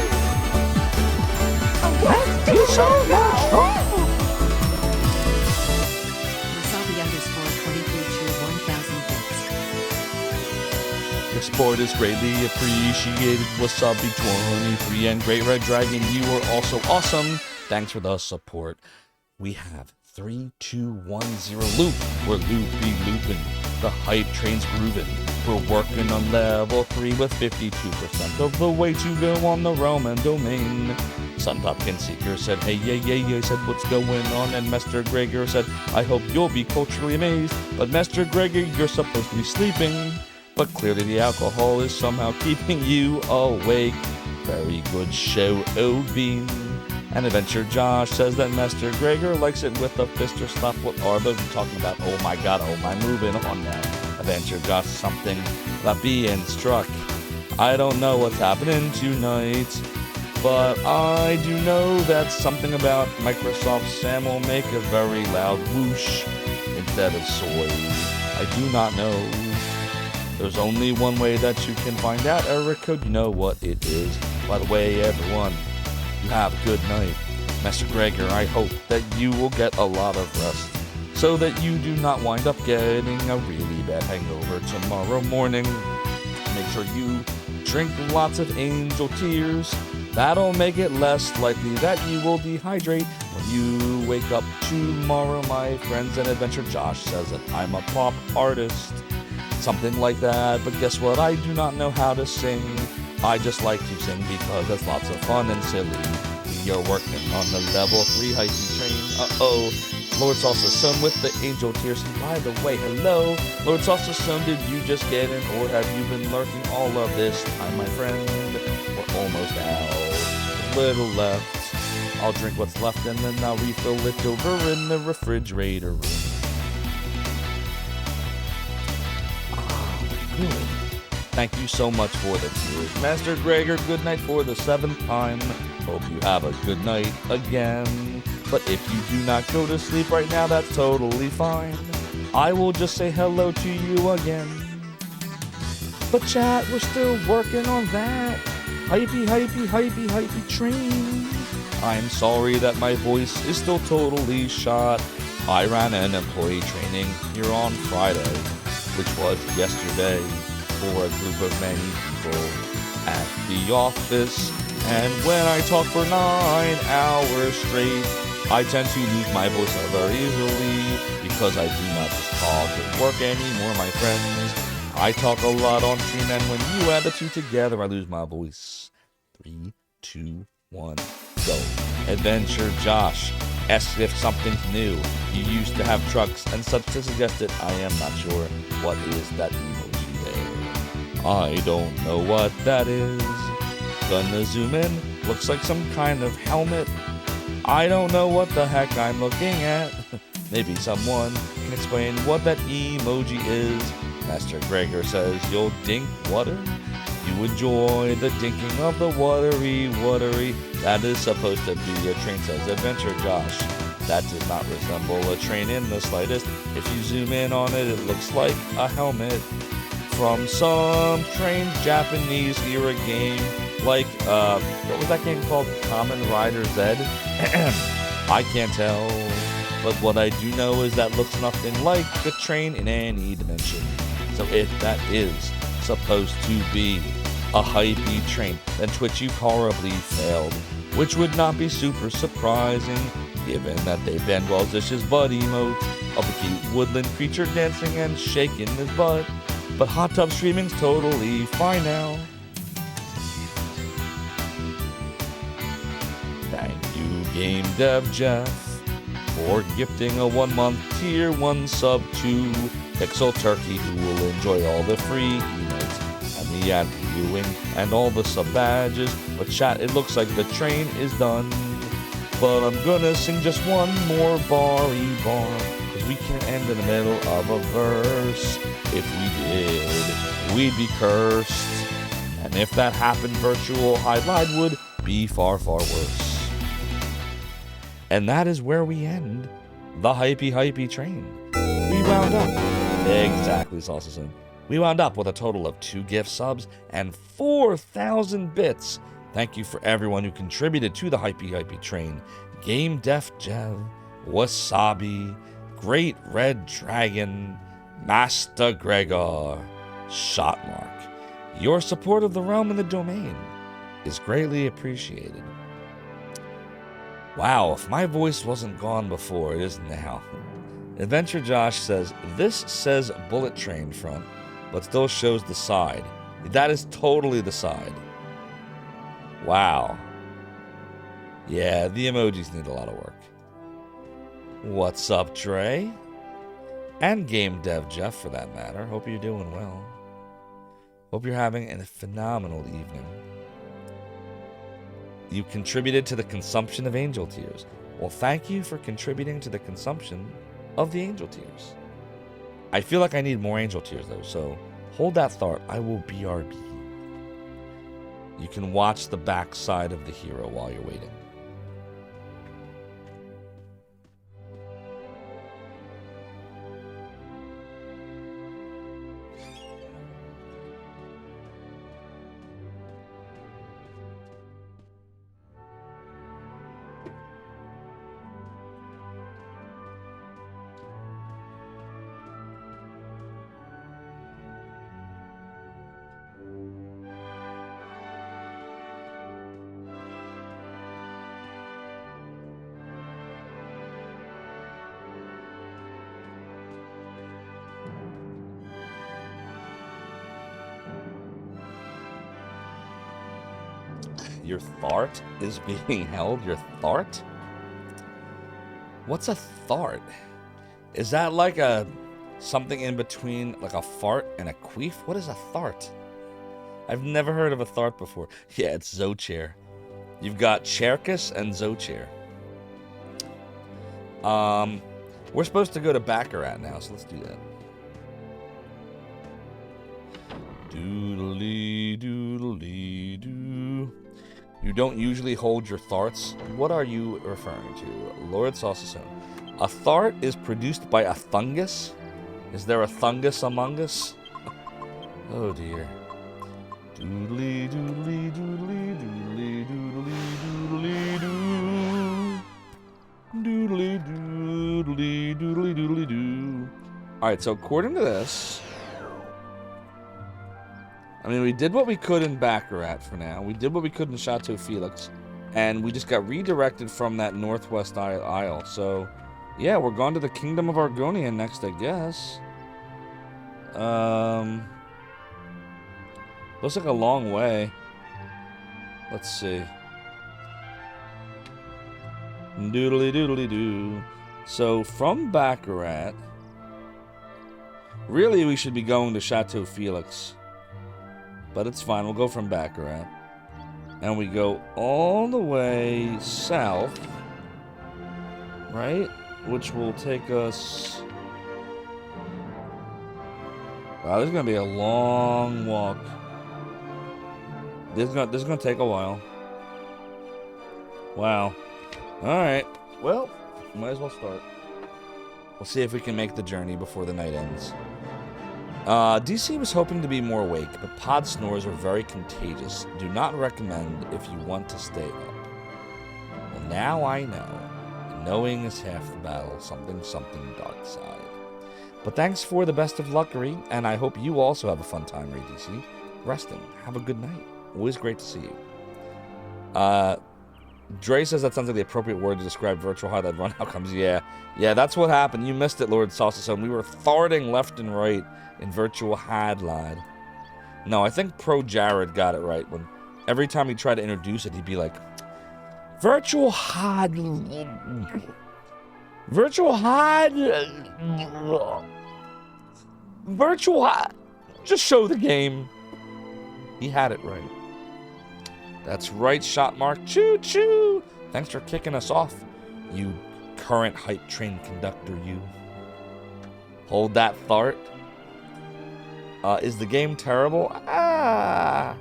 You're so much! Wasabi_23 cheered 1000 bits. Your support is greatly appreciated. Wasabi 23 and Great Red Dragon, you are also awesome. Thanks for the support. We have 3210 loop. We're looping. The hype train's grooving. We're working on level 3 with 52% of the way to go on the Roman domain. Suntopkin Seeker said, hey, yeah, said, what's going on? And Master Gregor said, I hope you'll be culturally amazed. But Master Gregor, you're supposed to be sleeping. But clearly the alcohol is somehow keeping you awake. Very good show, Bean. And Adventure Josh says that Master Gregor likes it with a fist or slap. What are those talking about? Oh my god, oh my, moving on now. Adventure Josh, something about being struck. I don't know what's happening tonight, but I do know that something about Microsoft Sam will make a very loud whoosh instead of soy. I do not know. There's only one way that you can find out, Erica. You know what it is. By the way, everyone, you have a good night. Master Gregor, I hope that you will get a lot of rest so that you do not wind up getting a really bad hangover tomorrow morning. Make sure you drink lots of angel tears. That'll make it less likely that you will dehydrate when you wake up tomorrow, my friends. And Adventure Josh says that I'm a pop artist. Something like that, but guess what? I do not know how to sing. I just like to sing because it's lots of fun and silly. We are working on the level 3 hiking train. Uh-oh. Lord Salsa Son with the angel tears. And by the way, hello. Lord Salsa Son, did you just get in or have you been lurking all of this time, my friend? We're almost out. A little left. I'll drink what's left and then I'll refill it over in the refrigerator room. Good. Thank you so much for the tears. Master Gregor, good night for the 7th time. Hope you have a good night again. But if you do not go to sleep right now, that's totally fine. I will just say hello to you again. But chat, we're still working on that. Hypey train. I'm sorry that my voice is still totally shot. I ran an employee training here on Friday, which was yesterday, for a group of many people at the office. And when I talk for 9 hours straight, I tend to lose my voice very easily because I do not just talk at work anymore, my friends. I talk a lot on stream, and when you add the two together, I lose my voice. 3, 2, 1, go. Adventure Josh, asks if something's new. You used to have trucks and such to suggest it. I am not sure. What is that emoji there? I don't know what that is. Gonna zoom in. Looks like some kind of helmet. I don't know what the heck I'm looking at. Maybe someone can explain what that emoji is. Master Gregor says you'll dink water. You enjoy the dinking of the watery. That is supposed to be a train, says Adventure Josh. That does not resemble a train in the slightest. If you zoom in on it, it looks like a helmet from some strange Japanese era game. Like, what was that game called? Kamen Rider Z? I can't tell. But what I do know is that looks nothing like a train in any dimension. So if that is supposed to be a hypey train, then Twitch, you horribly failed. Which would not be super surprising, given that they banned Wellsish's butt emote of a cute woodland creature dancing and shaking his butt. But hot tub streaming's totally fine now. Thank you, Game Dev Jeff, for gifting a 1-month tier 1 sub to Pixel Turkey, who will enjoy all the free emotes and the ad viewing and all the sub badges. But chat, it looks like the train is done. But I'm gonna sing just one more bar-y bar, cause we can't end in the middle of a verse. If we did, we'd be cursed. And if that happened, virtual highlight would be far, far worse. And that is where we end the hypey train. We wound up. Exactly, Salsa Soon. We wound up with a total of 2 gift subs and 4,000 bits. Thank you for everyone who contributed to the hypey train. Game Def Jev, Wasabi, Great Red Dragon, Master Gregor, Shotmark. Your support of the realm and the domain is greatly appreciated. Wow, if my voice wasn't gone before, it is now. Adventure Josh says, this says bullet train front, but still shows the side. That is totally the side. Wow. Yeah, the emojis need a lot of work. What's up, Trey? And Game Dev Jeff, for that matter. Hope you're doing well. Hope you're having a phenomenal evening. You contributed to the consumption of angel tears. Well, thank you for contributing to the consumption of the angel tears. I feel like I need more angel tears, though, so hold that thought. I will BRB. You can watch the backside of the hero while you're waiting. Your thart is being held? Your thart? What's a thart? Is that like a something in between like a fart and a queef? What is a thart? I've never heard of a thart before. Yeah, it's Zochair. You've got Cherkis and Zochair. We're supposed to go to Baccarat now, so let's do that. Doodly doodly doo. You don't usually hold your tharts. What are you referring to, Lord Saucison? A thart is produced by a fungus? Is there a fungus among us? Oh dear. Doodly doodly doodly doodly doodly doodly doo. Doodly doodly doodly doodly doo. Alright, so according to this, I mean, we did what we could in Baccarat for now. We did what we could in Chateau Felix. And we just got redirected from that northwest aisle. So, yeah, we're going to the Kingdom of Argonia next, I guess. Looks like a long way. Let's see. Doodly doodly doo. So from Baccarat, really we should be going to Chateau Felix. But it's fine, we'll go from Baccarat. And we go all the way south, right? Which will take us... Wow, this is going to be a long walk. This is gonna take a while. Wow. Alright. Well, might as well start. We'll see if we can make the journey before the night ends. DC was hoping to be more awake, but pod snores are very contagious. Do not recommend if you want to stay up. Well, now I know. And knowing is half the battle. Something, dark side. But thanks for the best of luckery, and I hope you also have a fun time, Ray DC. Resting. Have a good night. Always great to see you. Dre says that sounds like the appropriate word to describe virtual highlight run outcomes. Yeah, that's what happened. You missed it, Lord Saucison. We were farting left and right in virtual highlight. No, I think Pro Jared got it right. When every time he tried to introduce it, he'd be like, virtual highlight. Virtual highlight. Virtual highlight. Just show the game. He had it right. That's right, Shot Mark. Choo choo. Thanks for kicking us off, you current hype train conductor, you. Hold that fart. Is the game terrible? I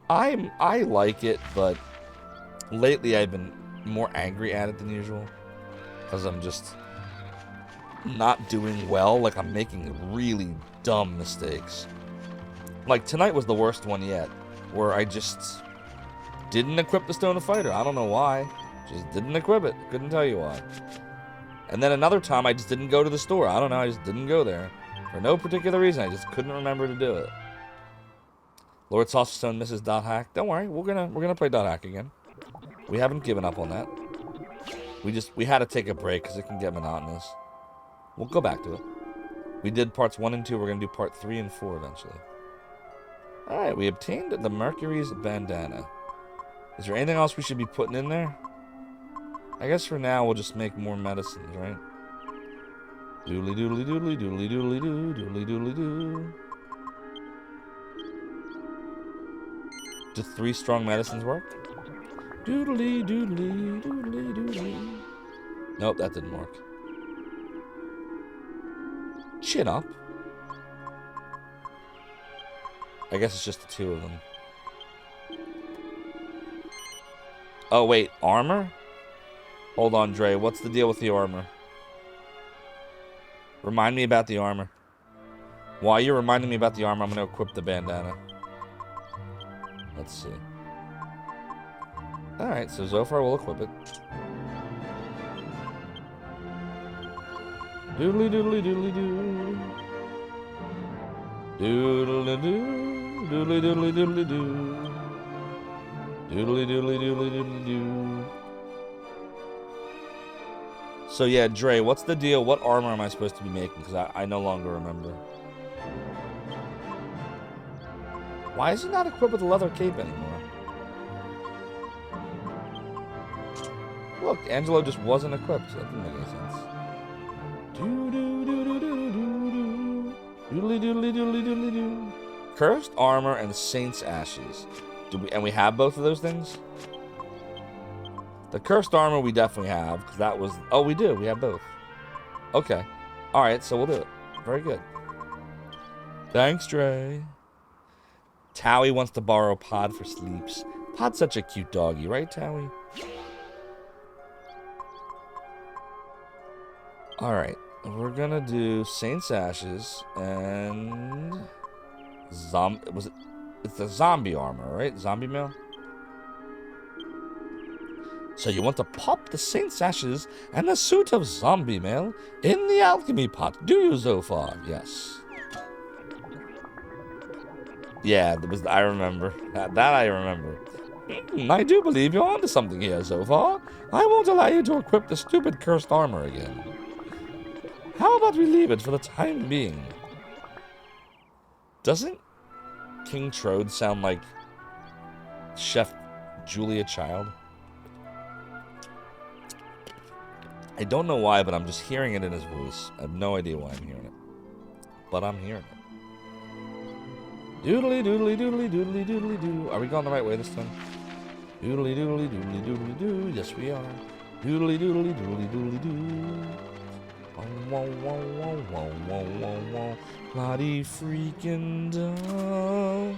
like it, but lately I've been more angry at it than usual. Because I'm just not doing well. Like, I'm making really dumb mistakes. Like, tonight was the worst one yet, where I just didn't equip the Stone of Fighter. I don't know why. Just didn't equip it. Couldn't tell you why. And then another time, I just didn't go to the store. I don't know. I just didn't go there. For no particular reason. I just couldn't remember to do it. Lord Saucerstone misses Dot Hack. Don't worry. We're gonna play Dot Hack again. We haven't given up on that. We had to take a break because it can get monotonous. We'll go back to it. We did parts 1 and 2. We're going to do part 3 and 4 eventually. Alright, we obtained the Mercury's bandana. Is there anything else we should be putting in there? I guess for now we'll just make more medicines, right? Doodly doodly doodly doodly doodly doo doodly doodly doo. Do 3 strong medicines work? Doodly doodly doodly doodly. Nope, that didn't work. Chin up. I guess it's just the 2 of them. Oh, wait. Armor? Hold on, Dre. What's the deal with the armor? Remind me about the armor. While you're reminding me about the armor, I'm going to equip the bandana. Let's see. Alright, so Zophar will equip it. Doodly doodly doodly doo. Doodly doo. Doodly doodly doodly doo. Doodly doodly doodly doodly doo. So yeah, Dre, what's the deal? What armor am I supposed to be making? Because I no longer remember. Why is he not equipped with a leather cape anymore? Look, Angelo just wasn't equipped. That didn't make any sense. Doodly doodly doodly doodly doo. Cursed armor and Saint's ashes. And we have both of those things? The cursed armor we definitely have, because that was... Oh, we do. We have both. Okay. Alright, so we'll do it. Very good. Thanks, Dre. Towie wants to borrow Pod for sleeps. Pod's such a cute doggy, right, Towie? Alright. We're gonna do Saint's Ashes and... It's the zombie armor, right? Zombie mail? So you want to pop the Saint's Ashes and the suit of zombie mail in the alchemy pot, do you, Zophar? Yes. Yeah, I remember. That I remember. I do believe you're onto something here, Zophar. I won't allow you to equip the stupid cursed armor again. How about we leave it for the time being? Doesn't King Trode sound like Chef Julia Child? I don't know why, but I'm just hearing it in his voice. I have no idea why I'm hearing it. But I'm hearing it. Doodly doodly doodly doodly doodly doo. Are we going the right way this time? Doodly doodly doodly doodly doo. Yes, we are. Doodly doodly doodly doodly doo. Wow, wow, wow, wow, wow, wow, wow. Bloody freaking dog.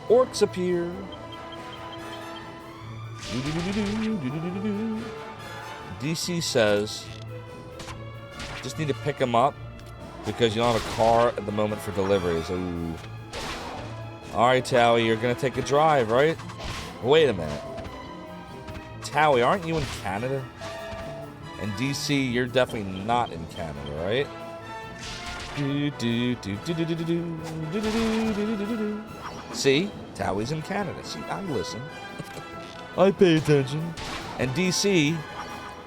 Orcs appear. DC says, just need to pick him up because you don't have a car at the moment for deliveries. Ooh. Alright, Towie, you're gonna take a drive, right? Wait a minute. Towie, aren't you in Canada? And DC, you're definitely not in Canada, right? See? Towie's in Canada. See, I listen. I pay attention. And DC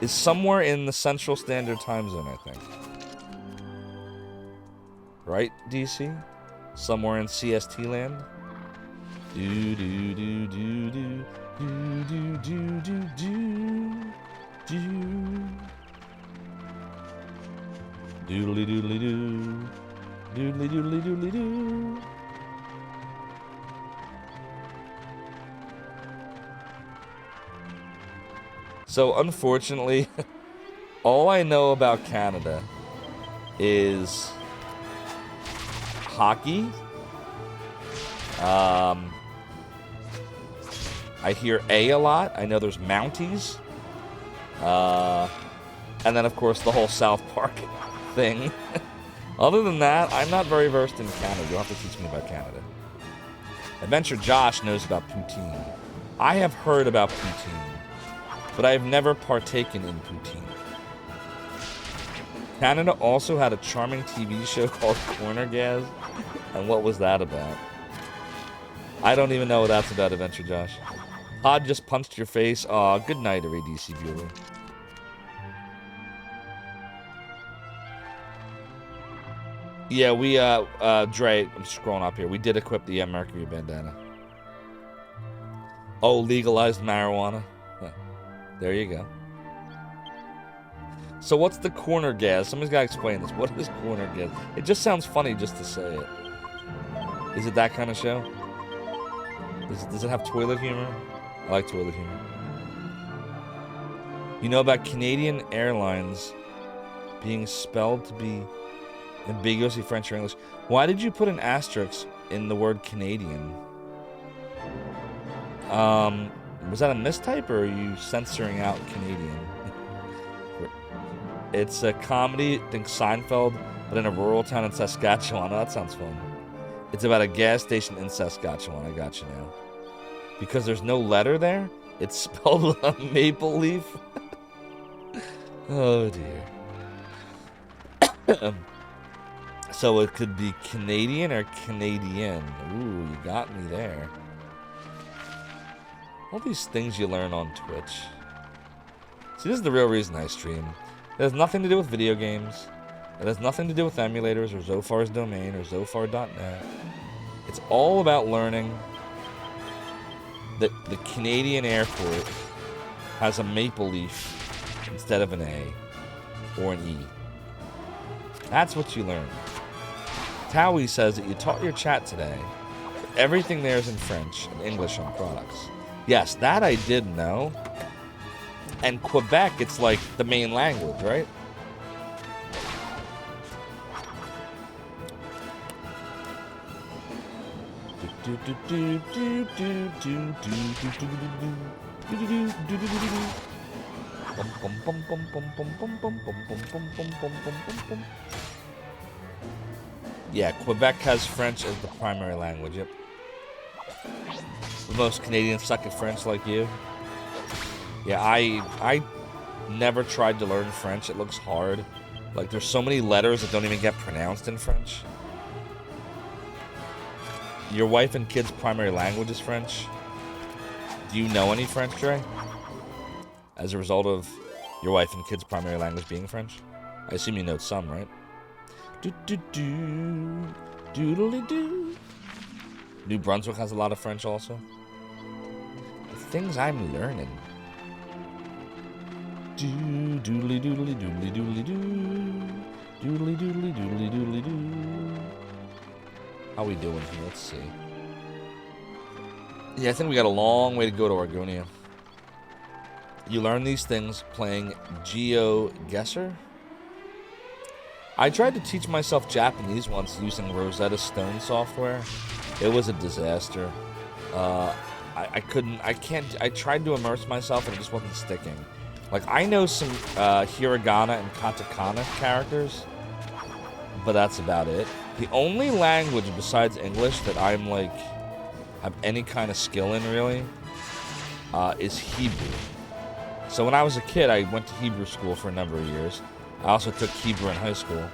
is somewhere in the Central Standard Time Zone, I think. Right, DC? Somewhere in CST land? Do do do do do do do do do do doodly doodly doo doodly doodly doodly doo. So unfortunately, all I know about Canada is hockey. I hear a lot. I know there's Mounties. And then, of course, the whole South Park thing. Other than that, I'm not very versed in Canada. You'll have to teach me about Canada. Adventure Josh knows about poutine. I have heard about poutine, but I have never partaken in poutine. Canada also had a charming TV show called Corner Gas. And what was that about? I don't even know what that's about, Adventure Josh. Todd just punched your face. Aw, good night, DC viewer. Yeah, we, Dre, I'm scrolling up here. We did equip the Mercury bandana. Oh, legalized marijuana. Huh. There you go. So what's the corner gas? Somebody's got to explain this. What is corner gas? It just sounds funny just to say it. Is it that kind of show? Does it have toilet humor? I like toilet humor. You know about Canadian Airlines being spelled to be ambiguously French or English. Why did you put an asterisk in the word Canadian? Was that a mistype or are you censoring out Canadian? It's a comedy, I think Seinfeld, but in a rural town in Saskatchewan. Oh, that sounds fun. It's about a gas station in Saskatchewan. I got you now. Because there's no letter there, it's spelled with a maple leaf. Oh, dear. So it could be Canadian or Canadian. Ooh, you got me there. All these things you learn on Twitch. See, this is the real reason I stream. It has nothing to do with video games. It has nothing to do with emulators or Zophar's domain or Zophar.net. It's all about learning that the Canadian airport has a maple leaf instead of an A or an E. That's what you learn. Towie says that you taught your chat today that everything there is in French and English on products. Yes, that I did know. And Quebec, it's like the main language, right? Yeah, Quebec has French as the primary language, yep. Most Canadians suck at French like you. Yeah, I never tried to learn French. It looks hard. Like, there's so many letters that don't even get pronounced in French. Your wife and kids' primary language is French. Do you know any French, Dre? As a result of your wife and kids' primary language being French? I assume you know some, right? Do-do-do, doodly-doo. New Brunswick has a lot of French also. The things I'm learning. Doodly doodly doodly doodly doo. Doodly doodly doodly doodly doo. How we doing here? Let's see. Yeah, I think we got a long way to go to Argonia. You learn these things playing GeoGuessr. I tried to teach myself Japanese once using Rosetta Stone software. It was a disaster. I tried to immerse myself and it just wasn't sticking. Like, I know some hiragana and katakana characters, but that's about it. The only language besides English that I'm like, have any kind of skill in really, is Hebrew. So when I was a kid, I went to Hebrew school for a number of years. I also took Hebrew in high school.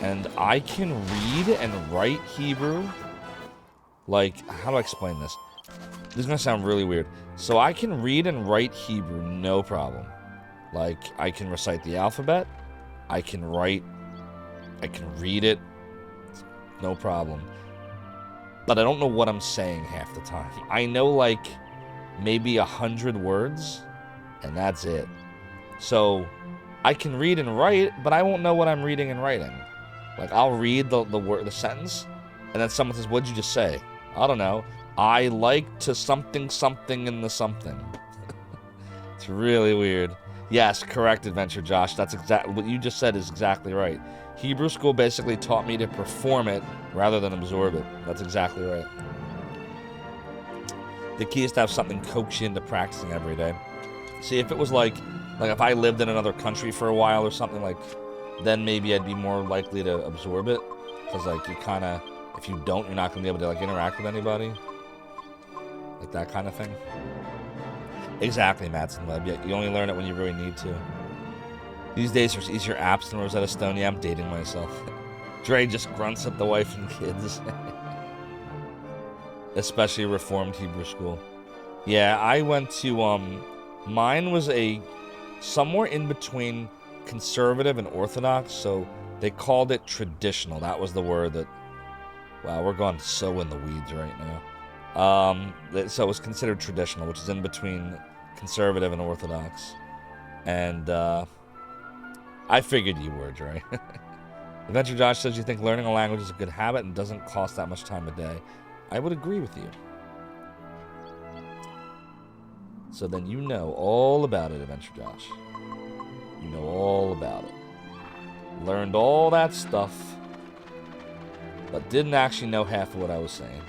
And I can read and write Hebrew. Like, how do I explain this? This is going to sound really weird. So I can read and write Hebrew, no problem. Like, I can recite the alphabet. I can write. I can read it. No problem. But I don't know what I'm saying half the time. I know, like, maybe 100 words, and that's it. So I can read and write, but I won't know what I'm reading and writing. Like, I'll read the word, the sentence, and then someone says, "What'd you just say?" I don't know. I like to something in the something. It's really weird. Yes, correct, Adventure Josh. That's exactly what you just said is exactly right. Hebrew school basically taught me to perform it rather than absorb it. That's exactly right. The key is to have something coax you into practicing every day. See, if it was like if I lived in another country for a while or something, like, then maybe I'd be more likely to absorb it. Because, like, you kind of, if you don't, you're not going to be able to, like, interact with anybody. Like that kind of thing. Exactly, Madsen Web. Yeah, you only learn it when you really need to. These days, there's easier apps than Rosetta Stone. Yeah, I'm dating myself. Dre just grunts at the wife and kids. Especially Reformed Hebrew school. Yeah, I went to, mine was somewhere in between conservative and Orthodox, so they called it traditional. That was the word that, wow, we're going so in the weeds right now. So it was considered traditional, which is in between conservative and Orthodox. And I figured you were, Dre. Adventure Josh says you think learning a language is a good habit and doesn't cost that much time a day. I would agree with you. So then you know all about it, Adventure Josh. You know all about it. Learned all that stuff, but didn't actually know half of what I was saying.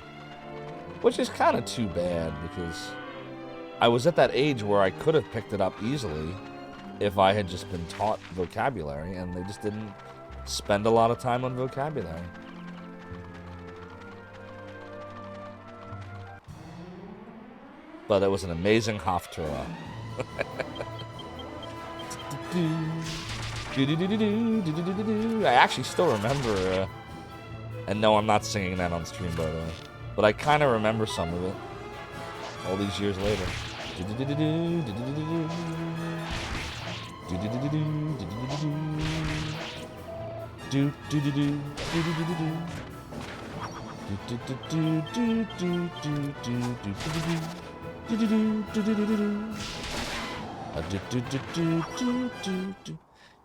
Which is kind of too bad, because I was at that age where I could have picked it up easily if I had just been taught vocabulary, and they just didn't spend a lot of time on vocabulary. But it was an amazing Haftarah. I actually still remember, and no, I'm not singing that on stream, by the way. But I kind of remember some of it all these years later. You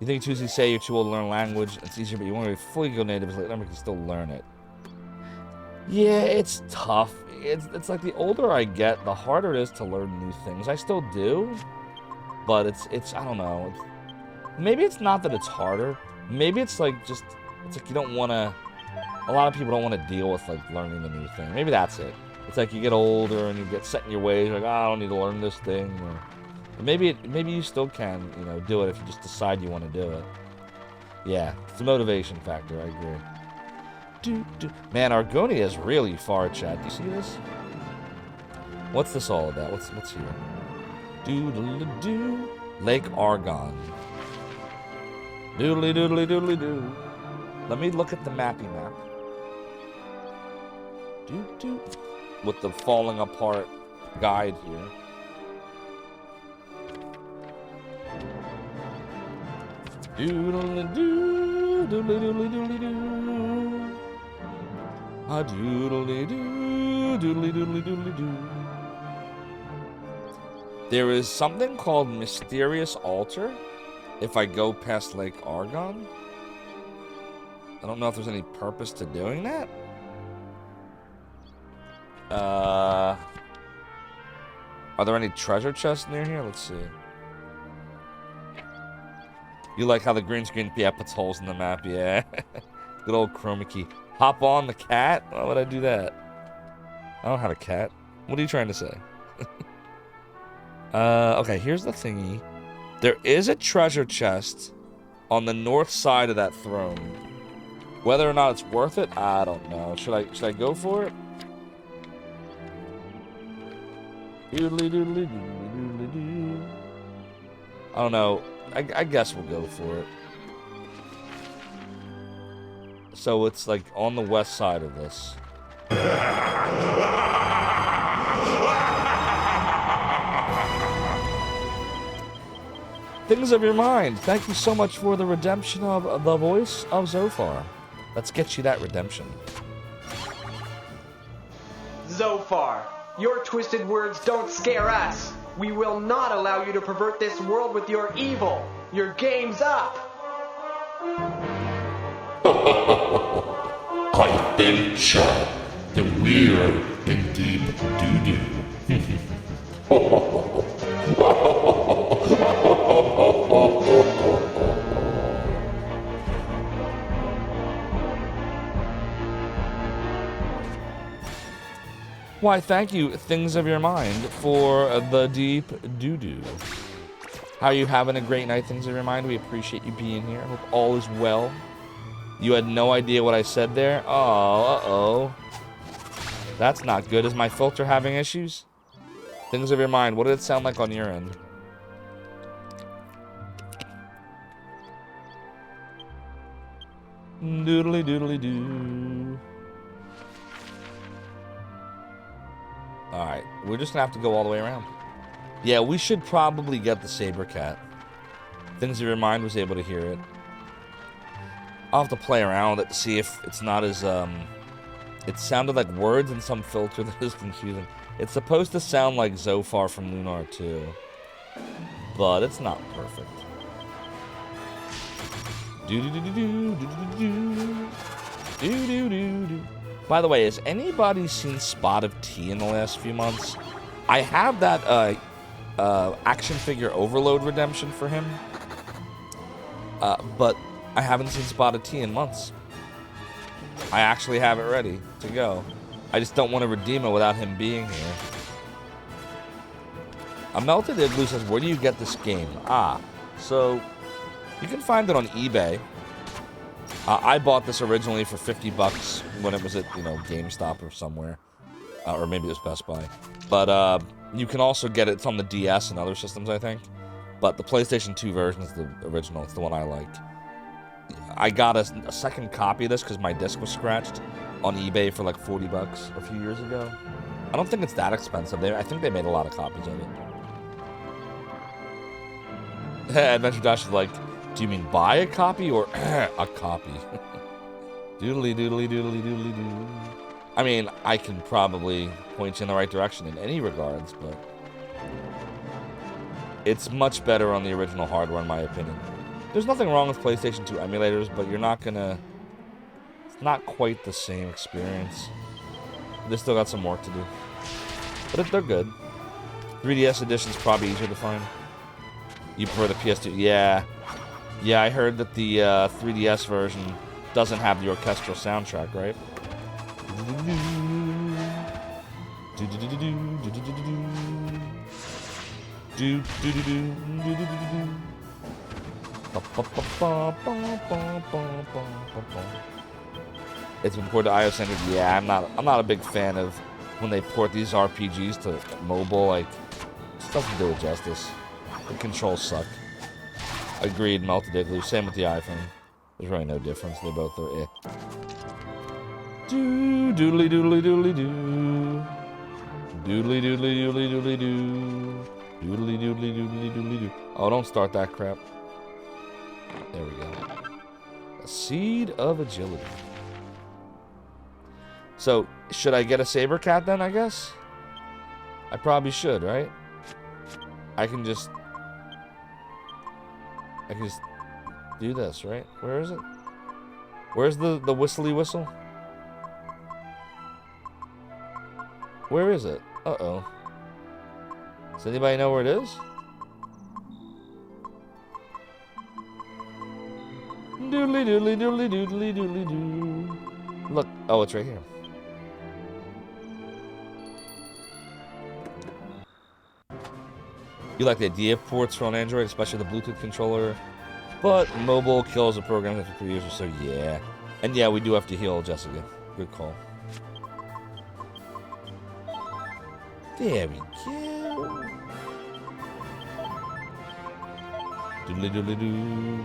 think Tuesday say you're too old to learn a language? It's easier, but you want to fully go native. It's like, you can still learn it. Yeah, it's tough. It's like the older I get, the harder it is to learn new things. I still do, but it's I don't know. Maybe it's not that it's harder. Maybe it's like it's like you don't want to. A lot of people don't want to deal with like learning the new thing. Maybe that's it. It's like you get older and you get set in your ways. You're like, I don't need to learn this thing. But maybe you still can, do it if you just decide you want to do it. Yeah, it's a motivation factor. I agree. Man, Argonia is really far, Chad. Do you see this? What's this all about? What's here? Doodle-doo. Lake Argon. Doodly-doodly-doodly-doo. Let me look at the mappy map. With the falling apart guide here. Doodle-doo. Doodly-doodly-doodly-doo. A doodly-doo, doodly-doodly-doodly-doo. There is something called Mysterious Altar if I go past Lake Argon. I don't know if there's any purpose to doing that. Are there any treasure chests near here? Let's see. You like how the green screen puts holes in the map? Yeah. Good old chroma key. Hop on the cat? Why would I do that? I don't have a cat. What are you trying to say? Okay, here's the thingy. There is a treasure chest on the north side of that throne. Whether or not it's worth it, I don't know. Should I go for it? Doodly doodly doodly doodly doo. I don't know. I guess we'll go for it. So it's like on the west side of this. Things of your mind. Thank you so much for the redemption of the voice of Zophar. Let's get you that redemption. Zophar, your twisted words don't scare us. We will not allow you to pervert this world with your evil. Your game's up. I've been shot. The weird and deep doo-doo. Why, thank you, Things of Your Mind, for the deep doo-doo. How are you having a great night, Things of Your Mind? We appreciate you being here. Hope all is well. You had no idea what I said there? Oh, uh-oh. That's not good. Is my filter having issues? Things of Your Mind, what did it sound like on your end? Doodly doodly doo. Alright, we're just gonna have to go all the way around. Yeah, we should probably get the saber cat. Things of Your Mind was able to hear it. I'll have to play around with it to see if it's not as, it sounded like words in some filter that is confusing. It's supposed to sound like Zophar from Lunar 2, but it's not perfect. By the way, has anybody seen Spot of Tea in the last few months? I have that action figure Overload redemption for him, but I haven't seen Spot of Tea in months. I actually have it ready to go. I just don't want to redeem it without him being here. A Melted Igloo says, where do you get this game? So you can find it on eBay. I bought this originally for $50 when it was at, GameStop or somewhere. Or maybe it was Best Buy. But you can also get it. It's on the DS and other systems, I think. But the PlayStation 2 version is the original. It's the one I like. I got a second copy of this because my disc was scratched on eBay for like $40 a few years ago. I don't think it's that expensive. I think they made a lot of copies of it. Adventure Dash is like, do you mean buy a copy or a copy? Doodly doodly doodly doodly doo. I mean, I can probably point you in the right direction in any regards, but it's much better on the original hardware in my opinion. There's nothing wrong with PlayStation 2 emulators, but you're not gonna... It's not quite the same experience. They still got some work to do. But they're good. 3DS edition's probably easier to find. You prefer the PS2? Yeah. Yeah, I heard that the 3DS version doesn't have the orchestral soundtrack, right? It's been ported to iOS Android. Yeah, I'm not a big fan of when they port these RPGs to mobile. Like, it just doesn't do it justice. The controls suck. Agreed, Melted Igloo. Same with the iPhone. There's really no difference. They both are eh. Doodly doodly doodly doo. Doodly doodly doodly doodly doo. Doodly doodly doodly doodly doo. Oh, don't start that crap. There we go. A Seed of Agility. So, should I get a saber cat then, I guess? I probably should, right? I can just do this, right? Where is it? Where's the whistly whistle? Where is it? Uh-oh. Does anybody know where it is? Doodly doodly doodly doodly doodly doo. Look. Oh, it's right here. You like the idea of ports for on Android, especially the Bluetooth controller, but mobile kills the program after 3 years or so. Yeah, and yeah, we do have to heal Jessica. Good call. There we go. Doodly doodly doo.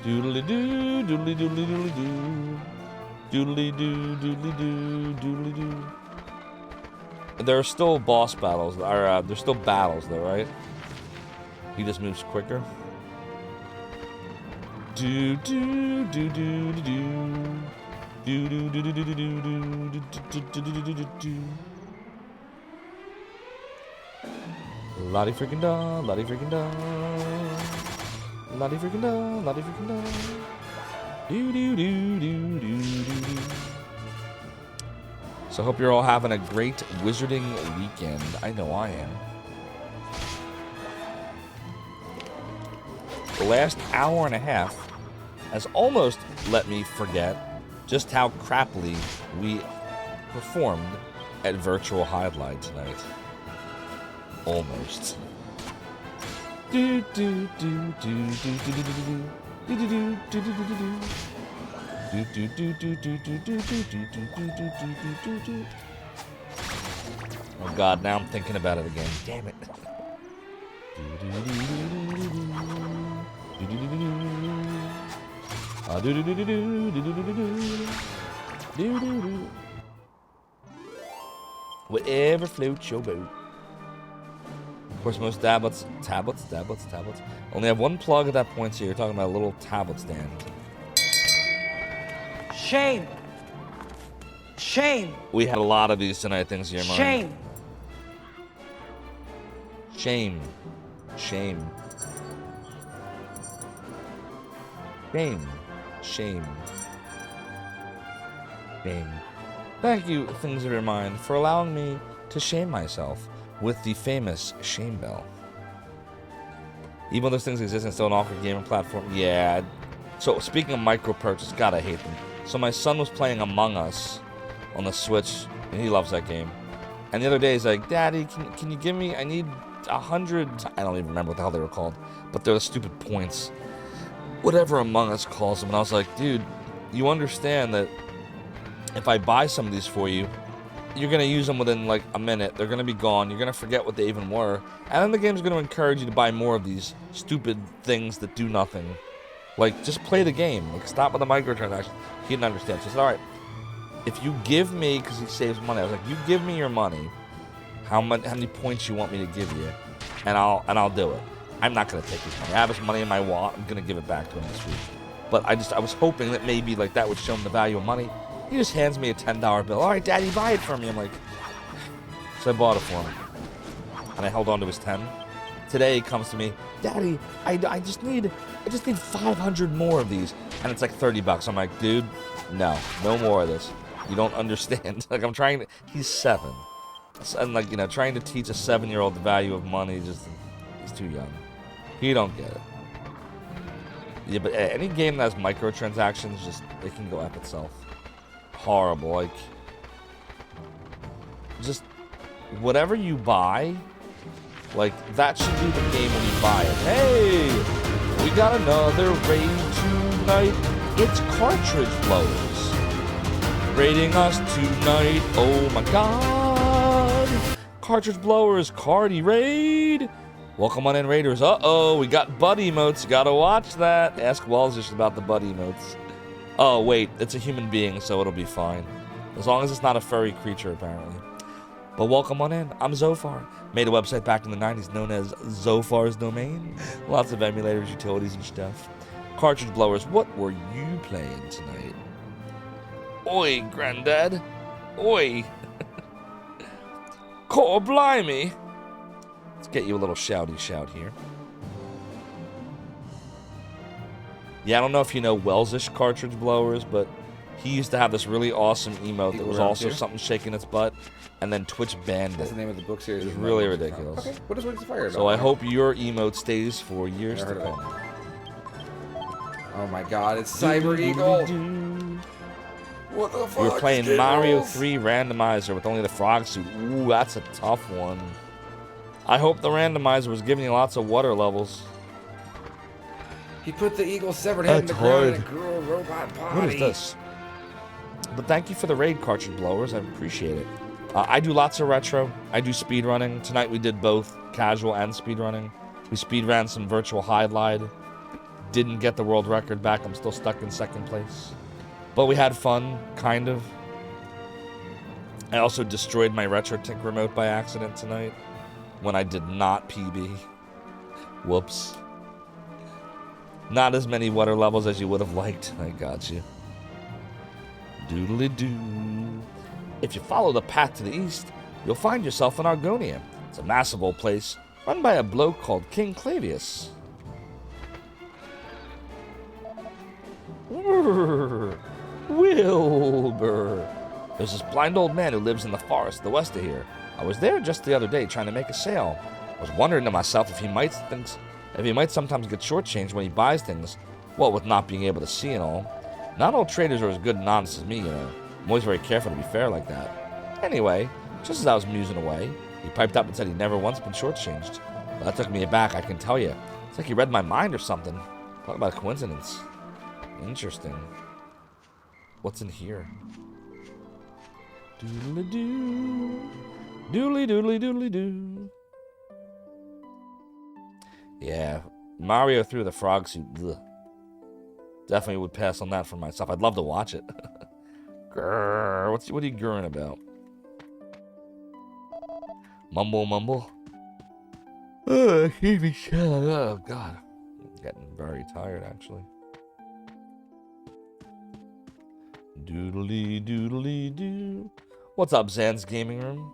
Doodly doo, doodly doodly doodly doo. Doodly doo, doodly doo, doodly doo. There are still boss battles, or there's still battles though, right? He just moves quicker. Do do do do do do do do do do do do do do. Lottie freaking da, lottie freaking da, lottie freaking da, lottie freaking da. Do do do do do do do. So I hope you're all having a great wizarding weekend. I know I am. The last hour and a half has almost let me forget just how crappily we performed at Virtual Highlight tonight. Almost. Do do do do do do do do do do do do do do do do. Do do do do do do do do do do do do do. Oh God! Now I'm thinking about it again. Damn it! Whatever floats your boat. Of course, most tablets only have one plug at that point, so you're talking about a little tablet stand. Shame. Shame. We had a lot of these tonight, things here, Mark. Shame. Shame. Shame. Shame. Shame. Shame. Thank you, Things of Your Mind, for allowing me to shame myself with the famous shame bell. Even though those things exist and still an awkward gaming platform, yeah. So, speaking of micro purchases, God, I hate them. So my son was playing Among Us on the Switch, and he loves that game. And the other day, he's like, Daddy, can you give me, I need 100, I don't even remember what the hell they were called, but they're the stupid points. Whatever Among Us calls them. And I was like, dude, you understand that if I buy some of these for you, you're going to use them within like a minute. They're going to be gone. You're going to forget what they even were. And then the game's going to encourage you to buy more of these stupid things that do nothing. Like, just play the game. Like, stop with the microtransactions. He didn't understand. So he said, all right, if you give me, because he saves money, I was like, you give me your money, how many points you want me to give you, and I'll do it. I'm not going to take his money. I have his money in my wallet. I'm going to give it back to him this week. But I was hoping that maybe, like, that would show him the value of money. He just hands me a $10 bill. All right, Daddy, buy it for me. I'm like, so I bought it for him. And I held on to his 10. Today he comes to me, Daddy, I just need 500 more of these. And it's like $30. I'm like, dude, no more of this. You don't understand. Like, I'm trying to, he's 7. And like, you know, trying to teach a 7-year-old the value of money, he's too young. He don't get it. Yeah, but any game that has microtransactions, it can go F itself. Horrible. Like, just whatever you buy, like, that should be the game when you buy it. Hey, we got another raid tonight. It's Cartridge Blowers raiding us tonight. Oh my God, Cartridge Blowers, Cardi raid. Welcome on in, Raiders. Uh-oh, we got buddy emotes. Gotta watch that. Ask Walzish about the buddy emotes. Oh, wait, it's a human being, so it'll be fine. As long as it's not a furry creature, apparently. But welcome on in. I'm Zophar. Made a website back in the 90s known as Zophar's Domain. Lots of emulators, utilities, and stuff. Cartridge Blowers, what were you playing tonight? Oi, Granddad. Oi. Core blimey. Let's get you a little shouty shout here. Yeah, I don't know if you know Welsish cartridge blowers, but he used to have this really awesome emote that was also something shaking its butt, and then Twitch banned it. That's the name of the book series. It was really ridiculous. Okay, what is Wings of Fire about? So I hope your emote stays for years to come. Oh my god, it's Cyber Eagle! What the fuck? We were playing Mario 3 randomizer with only the frog suit. Ooh, that's a tough one. I hope the randomizer was giving you lots of water levels. He put the eagle's severed head in the ground and it grew a robot body. What is this? But thank you for the raid cartridge blowers. I appreciate it. I do lots of retro. I do speedrunning. Tonight we did both casual and speedrunning. We speedran some virtual highlight. Didn't get the world record back. I'm still stuck in second place. But we had fun, kind of. I also destroyed my RetroTink remote by accident tonight when I did not PB. Whoops. Not as many water levels as you would have liked. I got you. Doodly-doo. If you follow the path to the east, you'll find yourself in Argonia. It's a massive old place run by a bloke called King Clavius. Wilbur. There's this blind old man who lives in the forest to the west of here. I was there just the other day trying to make a sale. I was wondering to myself if he might sometimes get shortchanged when he buys things, well, with not being able to see and all. Not all traders are as good and honest as me, you know. I'm always very careful to be fair like that. Anyway, just as I was musing away, he piped up and said he'd never once been shortchanged. Well, that took me aback, I can tell you. It's like he read my mind or something. Talk about a coincidence. Interesting. What's in here? Doodly-doo. Doodly-doodly-doodly-doo. Yeah, Mario through the frog suit. Ugh. Definitely would pass on that for myself. I'd love to watch it. Grrr, what are you grrring about? Mumble, mumble. Oh, oh, God. I'm getting very tired, actually. Doodly, doodly, doo. What's up, Zan's Gaming Room?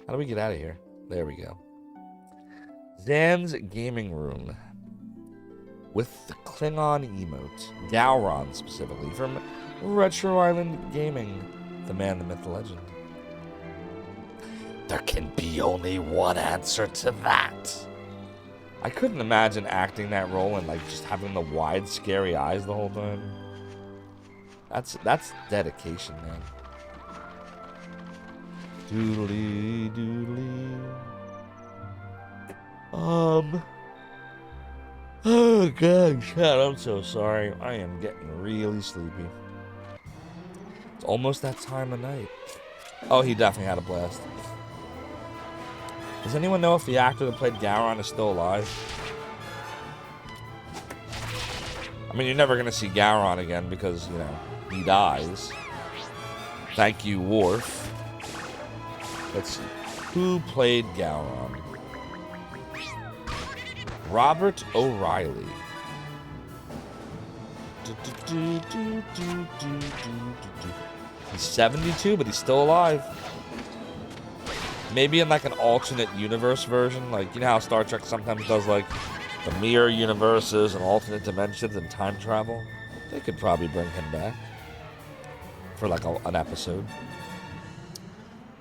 How do we get out of here? There we go. Zan's Gaming Room. With the Klingon emote. Gowron, specifically. From Retro Island Gaming. The man, the myth, the legend. There can be only one answer to that. I couldn't imagine acting that role and like just having the wide, scary eyes the whole time. That's dedication, man. Doodly doodly. Oh God, Chad, I'm so sorry. I am getting really sleepy. It's almost that time of night. Oh, he definitely had a blast. Does anyone know if the actor that played Gowron is still alive? I mean, you're never going to see Gowron again because, you know, he dies. Thank you, Worf. Let's see. Who played Gowron? Robert O'Reilly. He's 72, but he's still alive. Maybe in like an alternate universe version. Like, you know how Star Trek sometimes does like the mirror universes and alternate dimensions and time travel? They could probably bring him back for like an episode.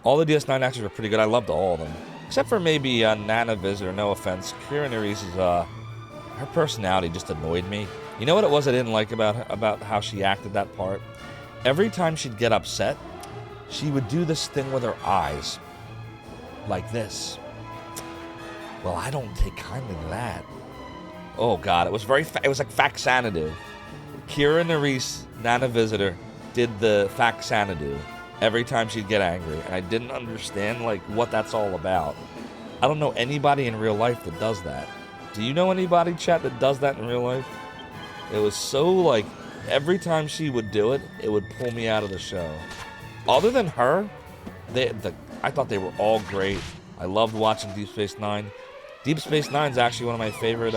All the DS9 actors were pretty good. I loved all of them. Except for maybe Nana Visitor, no offense. Kira Nerys' her personality just annoyed me. You know what it was I didn't like about how she acted that part? Every time she'd get upset, she would do this thing with her eyes. Like this. Well, I don't take kindly to that. Oh God, it was it was like Faxanadu. Kira Nerys, Nana Visitor, did the Faxanadu every time she'd get angry, and I didn't understand like what that's all about. I don't know anybody in real life that does that. Do you know anybody, chat, that does that in real life? It was so like every time she would do it, it would pull me out of the show. Other than her, I thought they were all great. I loved watching Deep Space Nine. Deep Space Nine is actually one of my favorite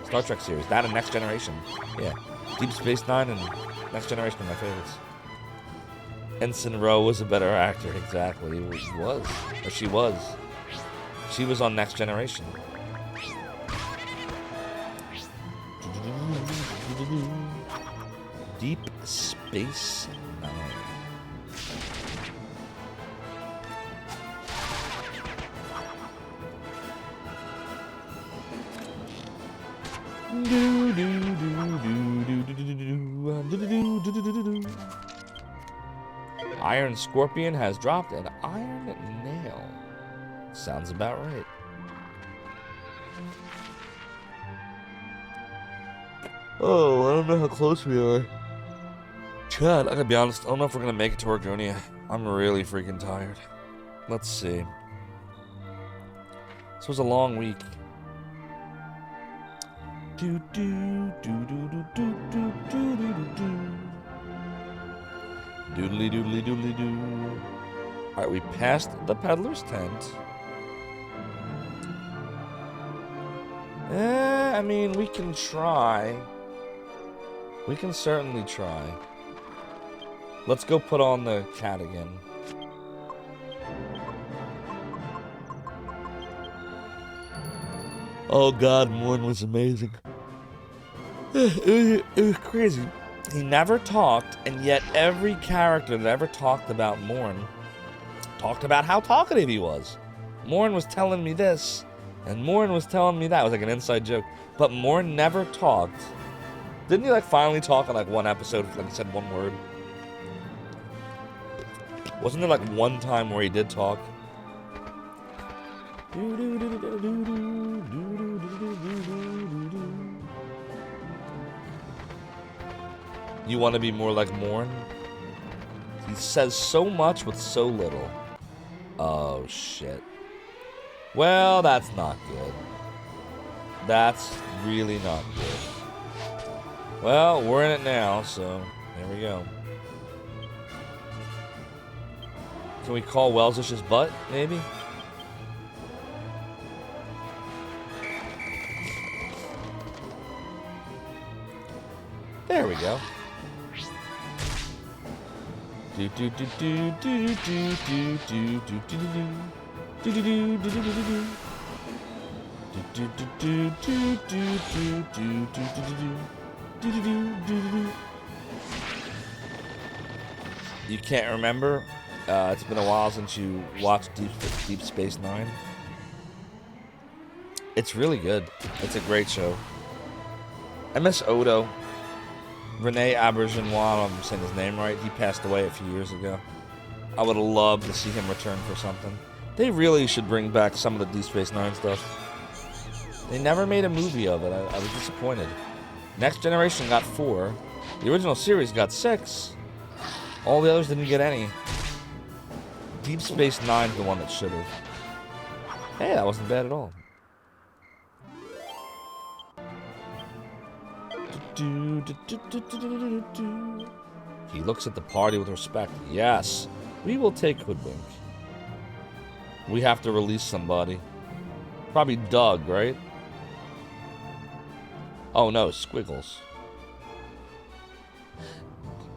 Star Trek series. That and Next Generation. Yeah, Deep Space Nine and Next Generation are my favorites. Ensign Rowe was a better actor, exactly. He was. Or she was. She was on Next Generation. Deep Space Nine. Iron Scorpion has dropped an Iron Nail. Sounds about right. Oh, I don't know how close we are. Chad, I gotta be honest, I don't know if we're gonna make it to Argonia. I'm really freaking tired. Let's see. This was a long week. Doodly doodly doodly doo. Alright, we passed the peddler's tent. I mean, we can try. We can certainly try. Let's go put on the cat again. Oh god, Morn was amazing. It was crazy. He never talked, and yet every character that ever talked about Morn talked about how talkative he was. Morn was telling me this, and Morn was telling me that. It was like an inside joke. But Morn never talked. Didn't he like finally talk in like one episode, like he said one word? Wasn't there like one time where he did talk? You want to be more like Morn? He says so much with so little. Oh, shit. Well, that's not good. That's really not good. Well, we're in it now, so here we go. Can we call Welsish's butt, maybe? There we go. Do do do do do do do do do do do do do do do do do. You can't remember? It's been a while since you watched Deep Space Nine. It's really good. It's a great show. I miss Odo. Rene Auberjonois, I don't know if I'm saying his name right. He passed away a few years ago. I would have loved to see him return for something. They really should bring back some of the Deep Space Nine stuff. They never made a movie of it. I was disappointed. Next Generation got 4. The original series got 6. All the others didn't get any. Deep Space Nine's the one that should have. Hey, that wasn't bad at all. He looks at the party with respect. Yes, we will take Hoodwink. We have to release somebody. Probably Doug, right? Oh no, Squiggles.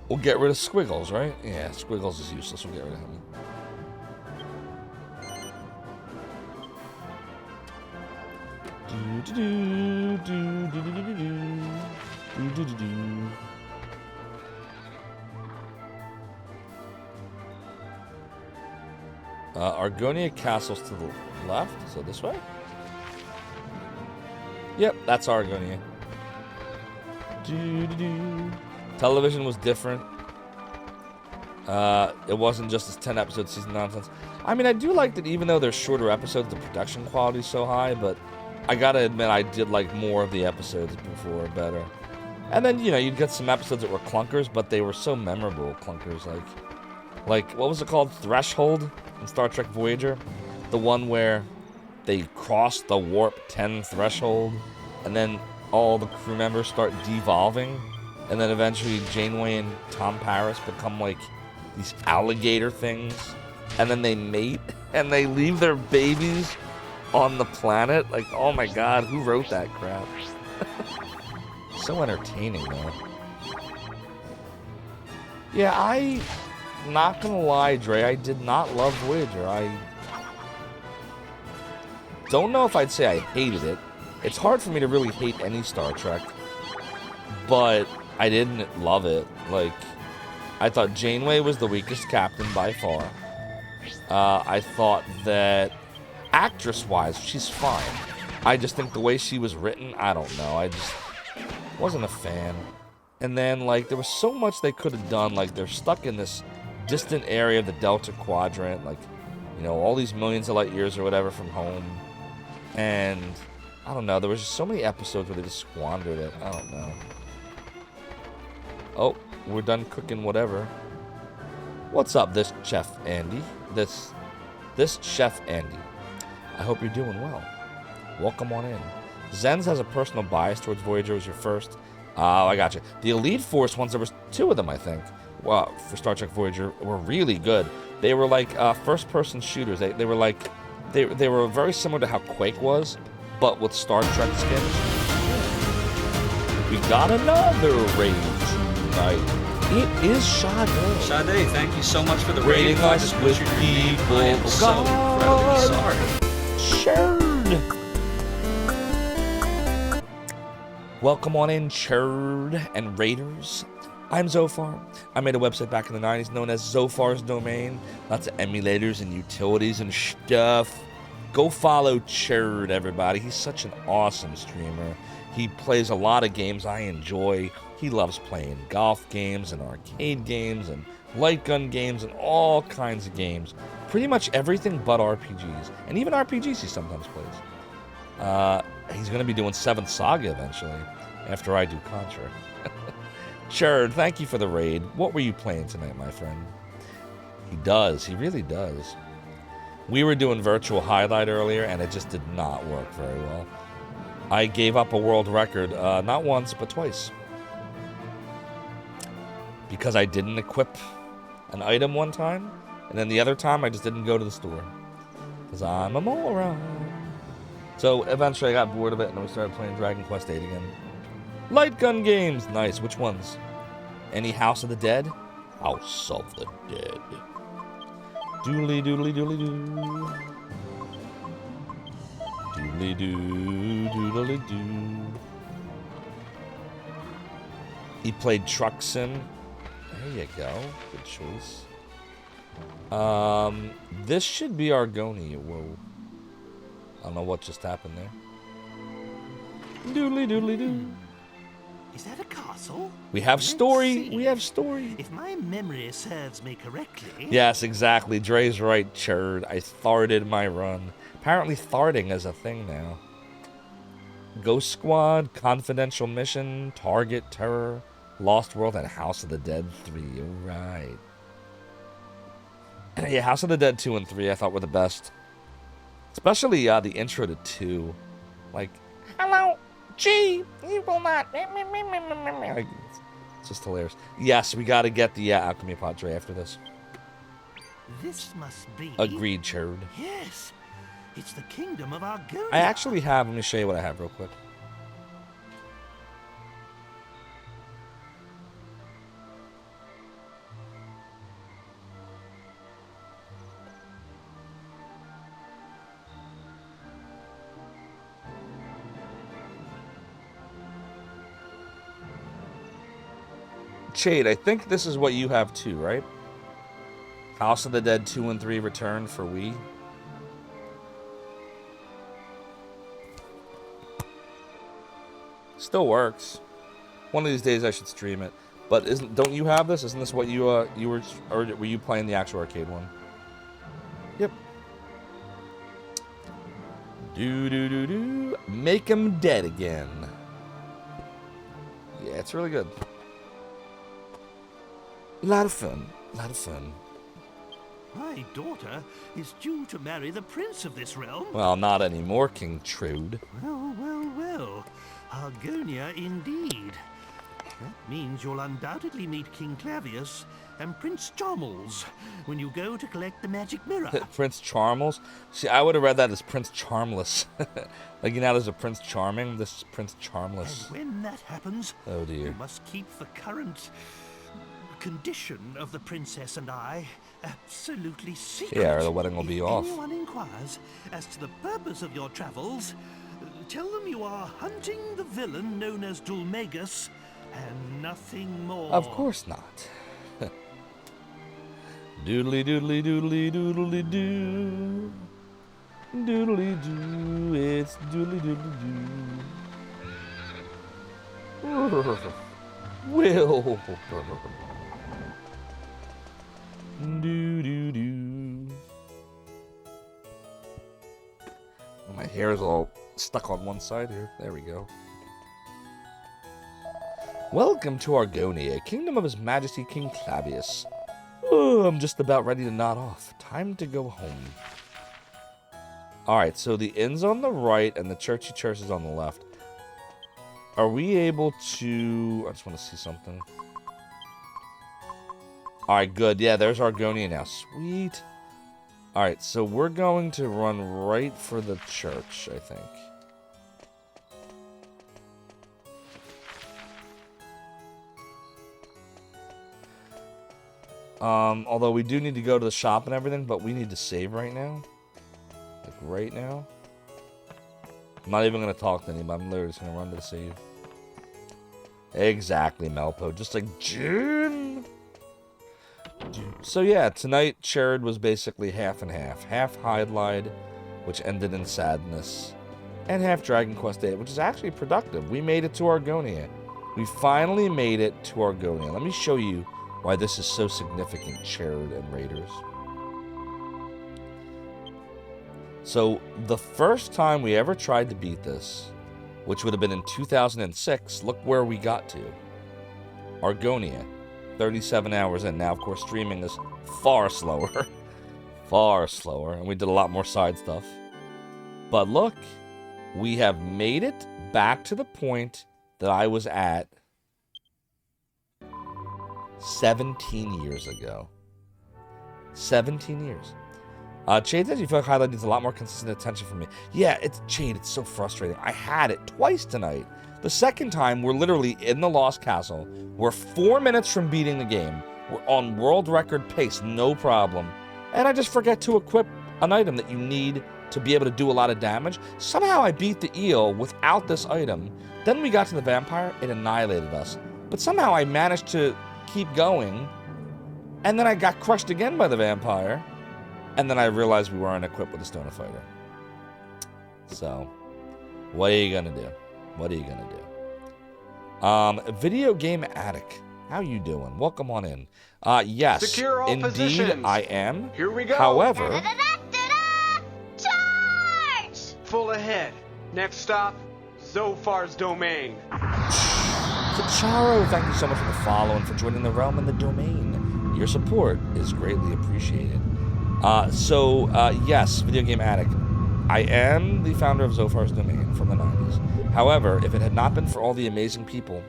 We'll get rid of Squiggles, right? Yeah, Squiggles is useless. We'll get rid of him. Argonia Castle's to the left, so this way? Yep, that's Argonia. Television was different. It wasn't just this 10 episode season nonsense. I mean, I do like that even though they're shorter episodes, the production quality is so high, but I gotta admit I did like more of the episodes before better. And then, you know, you'd get some episodes that were clunkers, but they were so memorable clunkers. Like what was it called? Threshold in Star Trek Voyager? The one where they cross the warp 10 threshold, and then all the crew members start devolving, and then eventually Janeway and Tom Paris become like these alligator things, and then they mate, and they leave their babies on the planet. Like, oh my god, who wrote that crap? So entertaining, man. Yeah, not gonna lie, Dre, I did not love Voyager. I don't know if I'd say I hated it. It's hard for me to really hate any Star Trek, but I didn't love it. Like, I thought Janeway was the weakest captain by far. I thought that actress-wise, she's fine. I just think the way she was written, I don't know. I just wasn't a fan. And then, like, there was so much they could have done. Like, they're stuck in this distant area of the Delta Quadrant. Like, you know, all these millions of light years or whatever from home. And, I don't know. There was just so many episodes where they just squandered it. I don't know. Oh, we're done cooking whatever. What's up, this Chef Andy? This Chef Andy. I hope you're doing well. Welcome on in. Zenz has a personal bias towards Voyager as your first. Oh, I got you. The Elite Force ones, there was 2 of them, I think. Well, for Star Trek Voyager, were really good. They were like first-person shooters. They were like, they were very similar to how Quake was, but with Star Trek skins. We got another raid tonight. It is Sade. Sade, thank you so much for the Raiding rating. I us just with butchered your name. I am people. so incredibly sorry. Churd. Welcome on in, Churd and Raiders. I'm Zophar. I made a website back in the 90s known as Zophar's Domain. Lots of emulators and utilities and stuff. Go follow Churd, everybody. He's such an awesome streamer. He plays a lot of games I enjoy. He loves playing golf games and arcade games and light gun games and all kinds of games. Pretty much everything but RPGs. And even RPGs he sometimes plays. He's going to be doing 7th Saga eventually, after I do Contra. Churd, thank you for the raid. What were you playing tonight, my friend? He does. He really does. We were doing Virtual Highlight earlier, and it just did not work very well. I gave up a world record, not once, but twice. Because I didn't equip an item one time, and then the other time I just didn't go to the store. Because I'm a moron. So eventually I got bored of it, and then we started playing Dragon Quest VIII again. Light gun games! Nice. Which ones? Any House of the Dead? House of the Dead. Doodly doodly doodly doo. Doodly doo, doodly doo. He played Truck Sim. There you go. Good choice. This should be Argonia. Whoa. I don't know what just happened there. Doodly doodly doo. Is that a castle? We have story. We have story. If my memory serves me correctly. Yes, exactly. Dre's right, Churd. I farted my run. Apparently farting is a thing now. Ghost Squad, Confidential Mission, Target Terror, Lost World, and House of the Dead 3. Alright. Yeah, House of the Dead 2 and 3 I thought were the best. Especially the intro to 2. Like, hello, G, you will not. Like, it's just hilarious. Yes, we got to get the Alchemy Pot Dre after this. This must be. Agreed, Churd. Yes, it's the kingdom of Argonia. I actually have. Let me show you what I have real quick. Shade, I think this is what you have too, right? House of the Dead 2 and 3 Return for Wii. Still works. One of these days I should stream it. But don't you have this? Isn't this what you were, or were you playing the actual arcade one? Yep. Do. Make 'em dead again. Yeah, it's really good. A lot of fun. A lot of fun. My daughter is due to marry the prince of this realm. Well, not anymore, King Trude. Well. Argonia indeed. That means you'll undoubtedly meet King Clavius and Prince Charmles when you go to collect the magic mirror. Prince Charmles? See, I would have read that as Prince Charmless. Like, you know, there's a Prince Charming. This is Prince Charmless. And when that happens, oh dear, you must keep the current condition of the princess and I absolutely secret. Yeah, or the wedding will be if off. anyone inquires as to the purpose of your travels, tell them you are hunting the villain known as Dulmagus and nothing more. Of course not. Doodly doodly doodly doodly doo. Doodly doo, it's doodly doodly doo. Will. Doo doo doo. My hair is all stuck on one side here. There we go. Welcome to Argonia, kingdom of His Majesty King Clavius. Oh, I'm just about ready to nod off. Time to go home. Alright, so the inn's on the right and the churchy church is on the left. Are we able to... I just want to see something. Alright, good. Yeah, there's Argonia now. Sweet. Alright, so we're going to run right for the church, I think. Although we do need to go to the shop and everything, but we need to save right now. Like, right now. I'm not even going to talk to anybody. I'm literally just going to run to the save. Exactly, Melpo. Just like June. So yeah, tonight Cherad was basically half and half. Half Hydlide, which ended in sadness. And half Dragon Quest VIII, which is actually productive. We made it to Argonia. We finally made it to Argonia. Let me show you why this is so significant, Cherad and Raiders. So, the first time we ever tried to beat this, which would have been in 2006, look where we got to. Argonia. 37 hours in. Now, of course, streaming is far slower. Far slower. And we did a lot more side stuff. But look, we have made it back to the point that I was at 17 years ago. 17 years. Jade says you feel like Highlight needs a lot more consistent attention from me. Yeah, it's Jade. It's so frustrating. I had it twice tonight. The second time, we're literally in the Lost Castle. We're 4 minutes from beating the game. We're on world record pace, no problem. And I just forget to equip an item that you need to be able to do a lot of damage. Somehow I beat the eel without this item. Then we got to the vampire. It annihilated us. But somehow I managed to keep going. And then I got crushed again by the vampire. And then I realized we weren't equipped with a Stone Fighter. So, what are you gonna do? What are you gonna do? Video Game Attic. How you doing? Welcome on in. Yes, Secure all indeed positions. I am. Here we go. However, Charge! Full ahead. Next stop, Zophar's domain. Kacharo, thank you so much for the follow and for joining the realm and the domain. Your support is greatly appreciated. Yes, Video Game Attic. I am the founder of Zophar's domain from the 90s. However, if it had not been for all the amazing people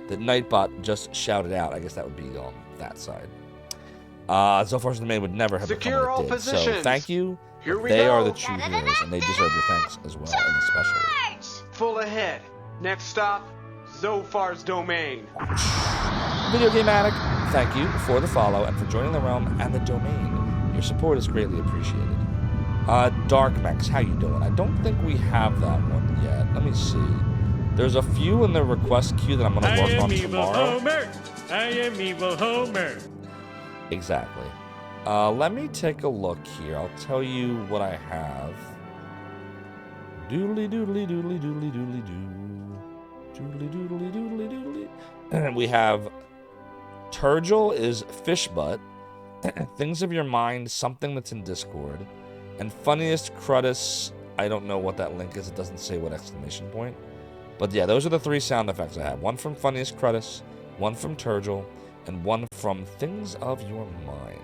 that Nightbot just shouted out, I guess that would be on that side. Zophar's domain would never have Secure all become what it did. positions. So thank you. Here we They go. are the true heroes, and they deserve your thanks as well, and especially. Full ahead. Next stop, Zophar's domain. Video Game Attic, thank you for the follow and for joining the realm and the domain. Your support is greatly appreciated. Dark Max, how you doing? I don't think we have that one yet. Let me see. There's a few in the request queue that I'm going to work on tomorrow. I am Evil Homer. Exactly. Let me take a look here. I'll tell you what I have. Doodly doodly doodly doodly doodly doo. Doodly doodly doodly doodly. And we have Turgil is fish butt. Things of your mind, something that's in Discord. And funniest Crudis, I don't know what that link is. It doesn't say what exclamation point. But yeah, those are the 3 sound effects I have. One from funniest Crudis, one from Turgil, and one from Things of Your Mind.